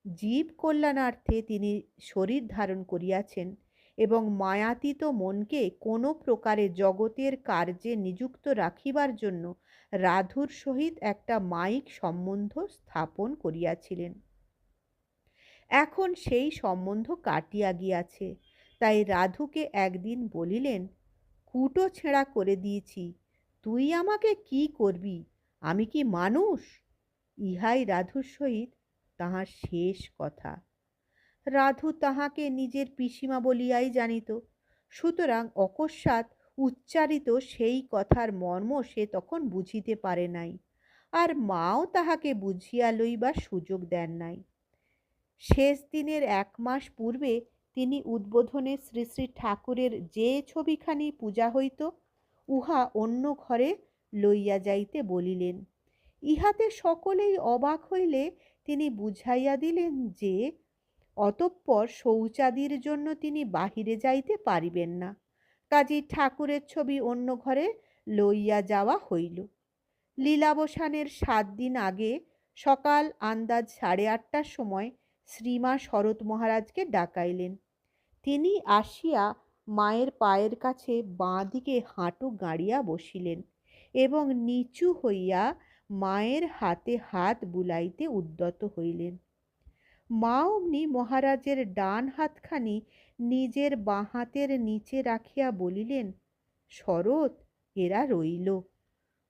জীব কল্যাণার্থে তিনি শরীর ধারণ করিয়াছেন এবং মায়াতীত মনকে কোনো প্রকারে জগতের কার্যে নিযুক্ত রাখিবার জন্য রাধুর সহিত একটা মায়িক সম্বন্ধ স্থাপন করিয়াছিলেন। এখন সেই সম্বন্ধ কাটিয়া গিয়াছে, তাই রাধুকে একদিন বলিলেন, কুটো ছেঁড়া করে দিয়েছি, তুই আমাকে কি করবি? আমি কি মানুষ? ইহাই রাধুর সহিত তাহার শেষ কথা। রাধু তাহাকে নিজের পিসিমা বলিয়াই জানিত, সুতরাং অকস্মাৎ উচ্চারিত সেই কথার মর্ম সে তখন বুঝিতে পারে নাই, আর মাও তাহাকে বুঝিয়া লইবার সুযোগ দেন নাই। শেষ দিনের 1 মাস পূর্বে তিনি উদ্বোধনে শ্রী শ্রী ঠাকুরের যে ছবিখানি পূজা হইত, উহা অন্য ঘরে লইয়া যাইতে বলিলেন। ইহাতে সকলেই অবাক হইলে তিনি বুঝাইয়া দিলেন যে অতঃপর শৌচাদির জন্য তিনি বাহিরে যাইতে পারিবেন না, কাজেই ঠাকুরের ছবি অন্য ঘরে লইয়া যাওয়া হইল। লীলাবসানের 7 দিন আগে সকাল আন্দাজ 8:30টার সময় শ্রীমা শরৎ মহারাজকে ডাকাইলেন। তিনি আসিয়া মায়ের পায়ের কাছে বাঁ দিকে হাঁটু গাড়িয়া বসিলেন এবং নিচু হইয়া মায়ের হাতে হাত বুলাইতে উদ্যত হইলেন। মা অমনি মহারাজের ডান হাতখানি নিজের বাঁ হাতের নিচে রাখিয়া বলিলেন, শরৎ, এরা রইল,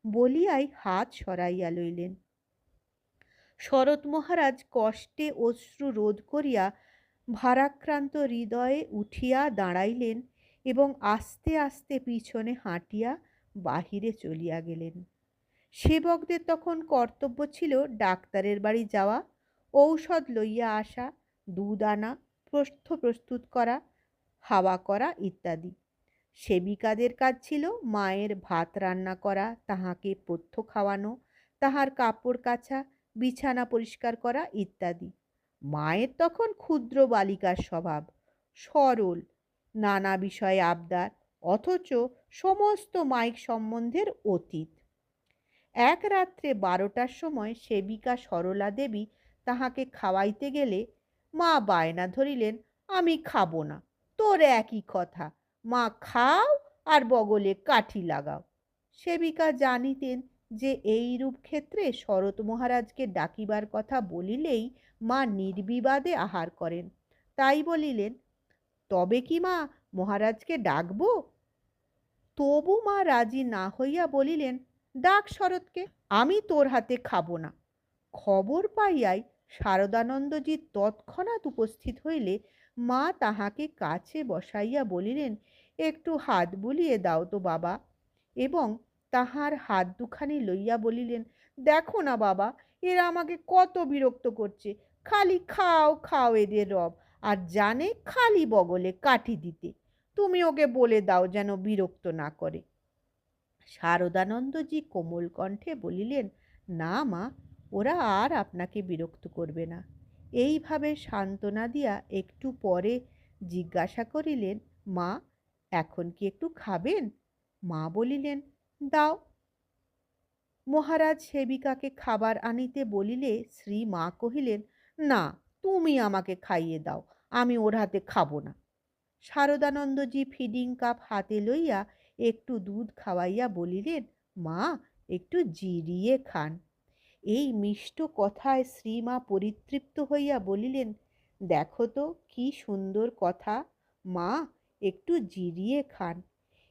বলিয়াই হাত সরাইয়া লইলেন। শরৎ মহারাজ কষ্টে অশ্রু রোধ করিয়া ভারাক্রান্ত হৃদয়ে উঠিয়া দাঁড়াইলেন এবং আস্তে আস্তে পিছনে হাঁটিয়া বাহিরে চলিয়া গেলেন। সেবকদের তখন কর্তব্য ছিল ডাক্তারের বাড়ি যাওয়া, ঔষধ লইয়া আসা, দুধ আনা, প্রস্তুত করা, হাওয়া করা ইত্যাদি। সেবিকাদের কাজ ছিল মায়ের ভাত রান্না করা, তাহাকে পথ্য খাওয়ানো, তাহার কাপড় কাচা, বিছানা পরিষ্কার করা ইত্যাদি। মায়ের তখন ক্ষুদ্র বালিকার স্বভাব, সরল, নানা বিষয়ে আবদার, অথচ সমস্ত মাইক সম্বন্ধের অতীত। এক রাত্রে 12টার সময় সেবিকা সরলা দেবী তাহাকে খাওয়াইতে গেলে মা বায়না ধরিলেন, আমি খাবো না, তোর একই কথা, মা খাও আর বগলে কাঠি লাগাও। সেবিকা জানিতেন যে এইরূপ ক্ষেত্রে শরৎ মহারাজকে ডাকিবার কথা বলিলেই মা নির্বিবাদে আহার করেন, তাই বলিলেন, তবে কি মা মহারাজকে ডাকবো? তবু মা রাজি না হইয়া বলিলেন, ডাক শরৎকে, আমি তোর হাতে খাবো না। খবর পাইয়াই শারদানন্দজি তৎক্ষণাৎ উপস্থিত হইলে মা তাহাকে কাছে বসাইয়া বলিলেন, একটু হাত বুলিয়ে দাও তো বাবা, এবং তাহার হাত দুখানি লইয়া বলিলেন, দেখো না বাবা, এরা আমাকে কত বিরক্ত করছে, খালি খাও খাও এদের রব, আর জানে খালি বগলে কাঠি দিতে, তুমি ওকে বলে দাও যেন বিরক্ত না করে। শারদানন্দজি কোমল কণ্ঠে বলিলেন, না মা, ওরা আর আপনাকে বিরক্ত করবে না। এইভাবে সান্ত্বনা দিয়া একটু পরে জিজ্ঞাসা করিলেন, মা, এখন কি একটু খাবেন? মা বলিলেন, দাও। মহারাজ সেবিকাকে খাবার আনিতে বলিলে শ্রী মা কহিলেন, না, তুমি আমাকে খাইয়ে দাও, আমি ওর হাতে খাবো না। শারদানন্দজি ফিডিং কাপ হাতে লইয়া একটু দুধ খাওয়াইয়া বলিলেন, মা, একটু জিরিয়ে খান। এই মিষ্ট কথায় শ্রীমা পরিতৃপ্ত হইয়া বলিলেন, দেখো তো কি সুন্দর কথা, মা, একটু জিরিয়ে খান।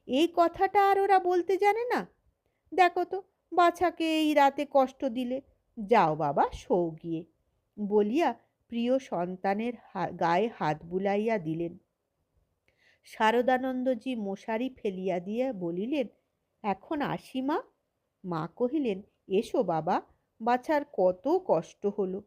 এই কথাটা আর ওরা বলতে জানে না। দেখো তো, বাছাকে এই রাতে কষ্ট দিলে। যাও বাবা, শোও গিয়ে, বলিয়া প্রিয় সন্তানের গায়ে হাত বুলাইয়া দিলেন। শারদানন্দজি মশারি ফেলিয়া দিয়া বলিলেন, এখন আসি মা। মা কহিলেন, এসো বাবা, বাছার কত কষ্ট হলো।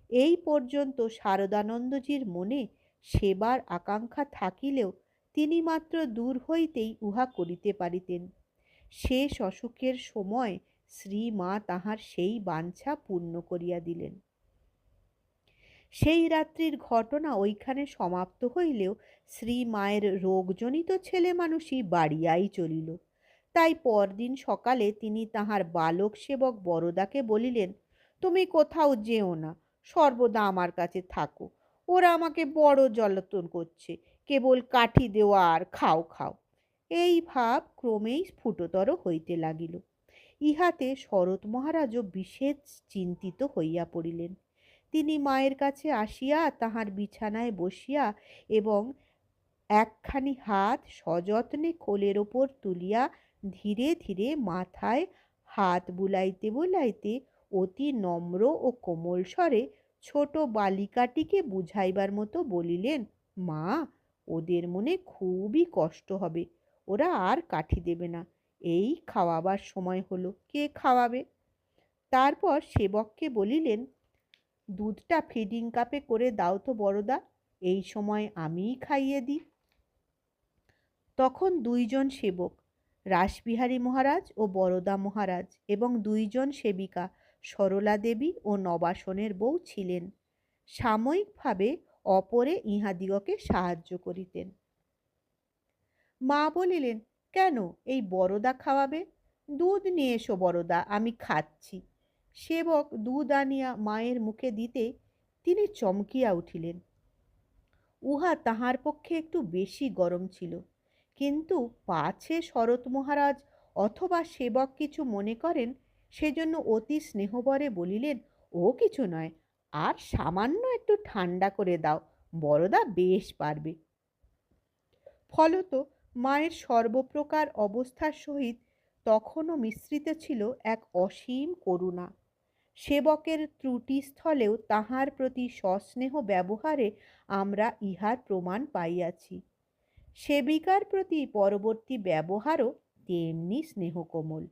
এই পর্যন্ত শারদানন্দজির মনে সেবার আকাঙ্ক্ষা থাকিলেও তিনি মাত্র দূর হইতেই উহা করিতে পারিতেন। শেষ অসুখের সময় শ্রীমা তাহার সেই বাঞ্ছা পূর্ণ করিয়া দিলেন। সেই রাত্রির ঘটনা ওইখানে সমাপ্ত হইলেও শ্রীমায়ের রোগজনিত ছেলে মানুষই বাড়িয়াই চলিল। তাই পরদিন সকালে তিনি তাহার বালক সেবক বরদাকে বলিলেন, তুমি কোথাও যেও না, সর্বদা আমার কাছে থাকো। ওরা আমাকে বড় জ্বালাতন করছে, কেবল কাঠি দেওয়া আর খাও খাও। এই ভাব ক্রমেই স্ফুটতর হইতে লাগিল। ইহাতে শরৎ মহারাজও বিশেষ চিন্তিত হইয়া পড়িলেন। তিনি মায়ের কাছে আসিয়া তাহার বিছানায় বসিয়া এবং একখানি হাত সযত্নে কোলের ওপর তুলিয়া ধীরে ধীরে মাথায় হাত বুলাইতে বুলাইতে অতি নম্র ও কোমল স্বরে ছোট বালিকাটিকে বুঝাইবার মতো বলিলেন, মা, ওদের মনে খুবই কষ্ট হবে, ওরা আর কাঠি দেবে না। এই খাওয়াবার সময় হলো, কে খাওয়াবে? তারপর সেবককে বলিলেন, দুধটা ফিডিং কাপে করে দাও তো বড়দা, এই সময় আমিই খাইয়ে দিই। তখন দুইজন সেবক, রাসবিহারী মহারাজ ও বরদা মহারাজ, এবং দুইজন সেবিকা, সরলা দেবী ও নবাসনের বউ ছিলেন। সাময়িকভাবে অপরে ইহাদিগকে সাহায্য করিতেন। মা বলিলেন, কেন, এই বরদা খাওয়াবে? দুধ নিয়ে এসো বরদা, আমি খাচ্ছি। সেবক দুধ আনিয়া মায়ের মুখে দিতে তিনি চমকিয়া উঠিলেন। উহা তাহার পক্ষে একটু বেশি গরম ছিল, কিন্তু পাছে শরৎ মহারাজ অথবা সেবক কিছু মনে করেন, সেজন্য অতি স্নেহবরে বলিলেন, ও কিছু নয়, আর সামান্য একটু ঠান্ডা করে দাও, বরদা বেশ পারবে। ফলত মায়ের সর্বপ্রকার অবস্থার সহিত তখনও মিশ্রিত ছিল এক অসীম করুণা। সেবকের ত্রুটিস্থলেও তাহার প্রতি সস্নেহ ব্যবহারে আমরা ইহার প্রমাণ পাইয়াছি। সেবিকার প্রতি পরবর্তী ব্যবহারও তেমনি স্নেহকোমল।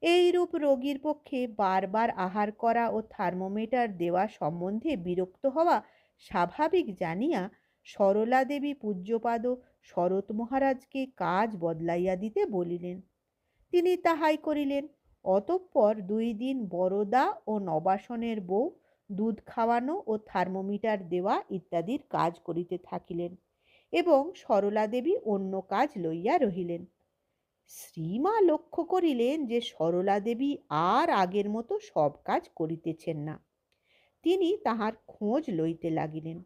এইরূপ রোগীর পক্ষে বারবার আহার করা ও থার্মোমিটার দেওয়া সম্বন্ধে বিরক্ত হওয়া স্বাভাবিক জানিয়া সরলা দেবী পূজ্যপাদ শরৎ মহারাজকে কাজ বদলাইয়া দিতে বলিলেন। তিনি তাহাই করিলেন। অতঃপর 2 দিন বরদা ও নবাসনের বউ দুধ খাওয়ানো ও থার্মোমিটার দেওয়া ইত্যাদির কাজ করিতে থাকিলেন এবং সরলা দেবী অন্য কাজ লইয়া রহিলেন। শ্রীমা লক্ষ্য করিলেন যে সরলা দেবী আর আগের মতো সব কাজ করিতেছেন না। তিনি তাহার খোঁজ লইতে লাগিলেন।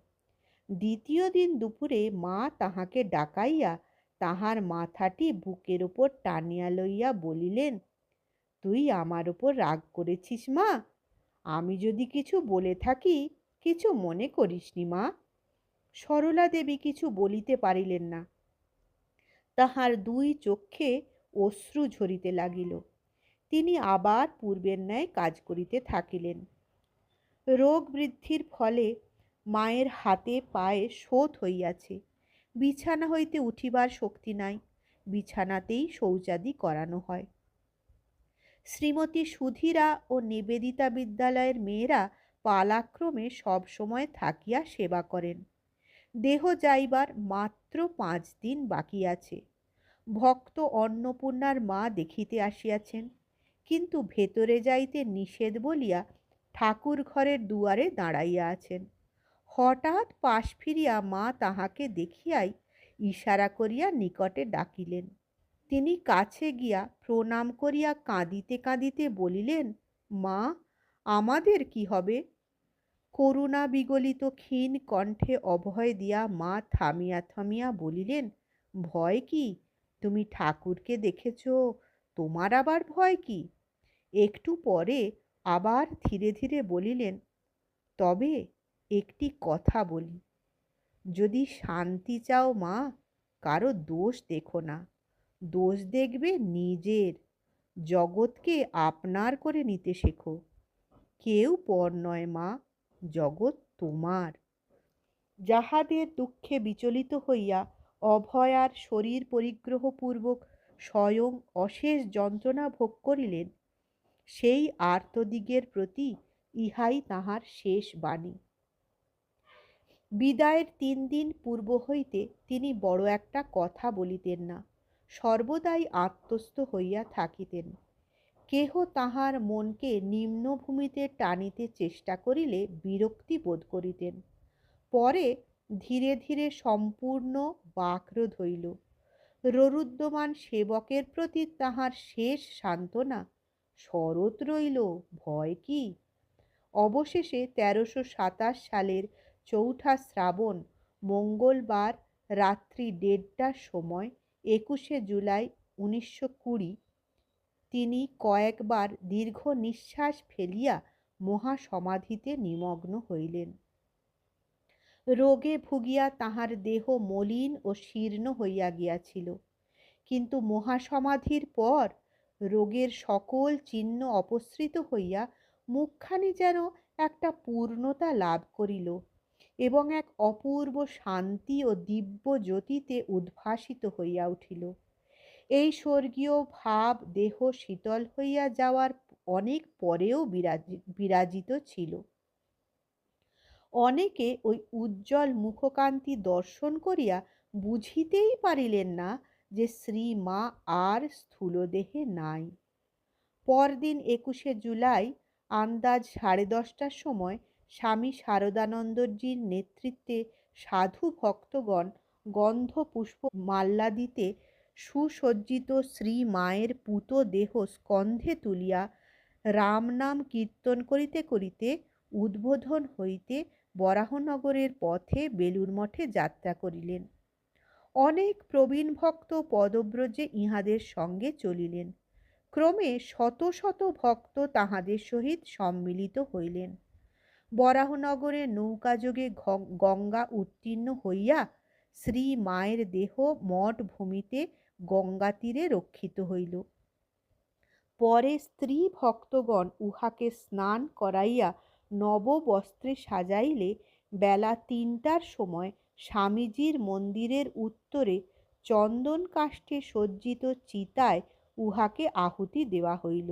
দ্বিতীয় দিন দুপুরে মা তাহাকে ডাকাইয়া তাহার মাথাটি বুকের ওপর টানিয়া লইয়া বলিলেন, তুই আমার ওপর রাগ করেছিস মা? আমি যদি কিছু বলে থাকি, কিছু মনে করিসনি মা। সরলা দেবী কিছু বলিতে পারিলেন না। তাহার 2 চক্ষে অশ্রু ঝরিতে লাগিল। তিনি আবার পূর্বের ন্যায় কাজ করিতে থাকিলেন। রোগ বৃদ্ধির ফলে মায়ের হাতে পায়ে শোথ হইয়াছে। বিছানা হইতে উঠিবার শক্তি নাই। বিছানাতেই শৌচাদি করানো হয়। শ্রীমতী সুধীরা ও নিবেদিতা বিদ্যালয়ের মেয়েরা পালাক্রমে সব সময় থাকিয়া সেবা করেন। দেহ যাইবার মাত্র 5 দিন বাকি আছে। ভক্ত অন্নপূর্ণার মা দেখিতে আসিয়াছেন, কিন্তু ভেতরে যাইতে নিষেধ বলিয়া ঠাকুর ঘরের দুয়ারে দাঁড়াইয়া আছেন। হঠাৎ পাশ ফিরিয়া মা তাহাকে দেখিয়াই ইশারা করিয়া নিকটে ডাকিলেন। তিনি কাছে গিয়া প্রণাম করিয়া কাঁদিতে কাঁদিতে বলিলেন, মা, আমাদের কি হবে? করুণা বিগলিত ক্ষীণ কণ্ঠে অভয় দিয়া মা থামিয়া থামিয়া বলিলেন, ভয় কি? তুমি ঠাকুরকে দেখেছ, তোমার আবার ভয় কি? একটু পরে আবার ধীরে ধীরে বলিলেন, তবে একটি কথা বলি, যদি শান্তি চাও মা, কারো দোষ দেখো না, দোষ দেখবে নিজের। জগৎকে আপনার করে নিতে শেখো। কেউ পর নয় মা, জগৎ তোমার। যাহাদের দুঃখে বিচলিত হইয়া অভয়ার শরীর পরিগ্রহপূর্বক স্বয়ং অশেষ যন্ত্রণা ভোগ করিলেন, সেই আর্তদিগের প্রতি ইহাই তাহার শেষ বাণী। বিদায়ের 3 দিন পূর্ব হইতে তিনি বড় একটা কথা বলিতেন না, সর্বদাই আত্মস্থ হইয়া থাকিতেন। কেহ তাহার মনকে নিম্নভূমিতে টানিতে চেষ্টা করিলে বিরক্তি বোধ করিতেন। পরে ধীরে ধীরে সম্পূর্ণ বাকরোধ হইল। ররুদ্যমান সেবকের প্রতি তাহার শেষ সান্ত্বনা, শরৎ রইল, ভয় কি? অবশেষে 1327 সালের 4ঠা শ্রাবণ মঙ্গলবার রাত্রি 1:30টার সময় 21শে জুলাই 1920 তিনি কয়েকবার দীর্ঘ নিঃশ্বাস ফেলিয়া মহাসমাধিতে নিমগ্ন হইলেন। রোগে ভুগিয়া তাহার দেহ মলিন ও শীর্ণ হইয়া গিয়াছিল, কিন্তু মহাসমাধির পর রোগের সকল চিহ্ন অপসৃত হইয়া মুখখানি যেন একটা পূর্ণতা লাভ করিল এবং এক অপূর্ব শান্তি ও দিব্য জ্যোতিতে উদ্ভাসিত হইয়া উঠিল। এই স্বর্গীয় ভাব দেহ শীতল হইয়া যাওয়ার অনেক পরেও বিরাজিত ছিল। অনেকে ওই উজ্জ্বল মুখকান্তি দর্শন করিয়া বুঝিতেই পারিলেন না যে শ্রীমা আর স্থূলদেহে নাই। পরদিন 21শে জুলাই আন্দাজ 10:30টার সময় স্বামী শারদানন্দজির নেতৃত্বে সাধু ভক্তগণ গন্ধ পুষ্প মাল্যাদিতে সুসজ্জিত শ্রী মায়ের পূত দেহ স্কন্ধে তুলিয়া রাম নাম কীর্তন করিতে করিতে উদ্বোধন হইতে বরাহনগরের পথে বেলুর মঠে যাত্রা করিলেন। অনেক প্রবীণ ভক্ত পদব্রজে ইহাদের সঙ্গে চলিলেন। ক্রমে শত শত ভক্ত তাহাদের সহিত সম্মিলিত হইলেন। বরাহনগরে নৌকাযোগে গঙ্গা উত্তীর্ণ হইয়া শ্রী মায়ের দেহ মঠ ভূমিতে গঙ্গা তীরে রক্ষিত হইল। পরে স্ত্রী ভক্তগণ উহাকে স্নান করাইয়া নববস্ত্রে সাজাইলে বেলা 3টার সময় স্বামীজির মন্দিরের উত্তরে চন্দন কাষ্ঠে সজ্জিত চিতায় উহাকে আহুতি দেওয়া হইল।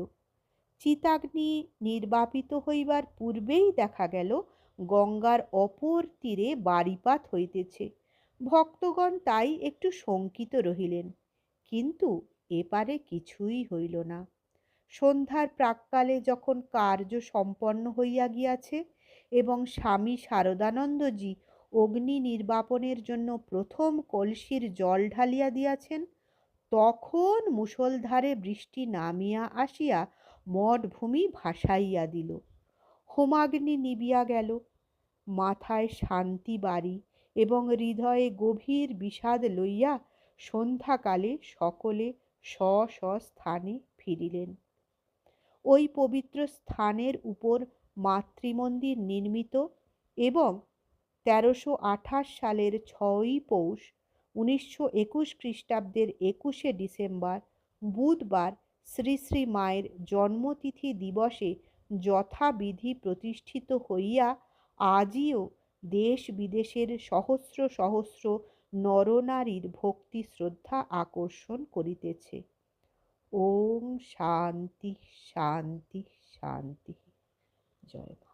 চিতাগ্নি নির্বাপিত হইবার পূর্বেই দেখা গেল গঙ্গার অপর তীরে বাড়িপাত হইতেছে। ভক্তগণ তাই একটু শঙ্কিত রহিলেন, কিন্তু এপারে কিছুই হইল না। সন্ধ্যার প্রাক্কালে যখন কার্য সম্পন্ন হইয়া গিয়াছে এবং স্বামী শারদানন্দজি অগ্নি নির্বাপনের জন্য প্রথম কলসির জল ঢালিয়া দিয়াছেন, তখন মুষলধারে বৃষ্টি নামিয়া আসিয়া মঠভূমি ভাসাইয়া দিল। হোমাগ্নি নিবিয়া গেল। মাথায় শান্তি বাড়ি এবং হৃদয়ে গভীর বিষাদ লইয়া সন্ধ্যাকালে সকলে স্ব স্ব স্থানে ফিরিলেন। ওই পবিত্র স্থানের উপর মাতৃমন্দির নির্মিত এবং 1328 সালের 6ই পৌষ 1921 খ্রিস্টাব্দের 21শে ডিসেম্বর বুধবার শ্রী শ্রী মায়ের জন্মতিথি দিবসে যথাবিধি প্রতিষ্ঠিত হইয়া আজিও দেশ বিদেশের সহস্র সহস্র নরনারীর ভক্তি শ্রদ্ধা আকর্ষণ করিতেছে। ওম শান্তি শান্তি শান্তি। জয় মা।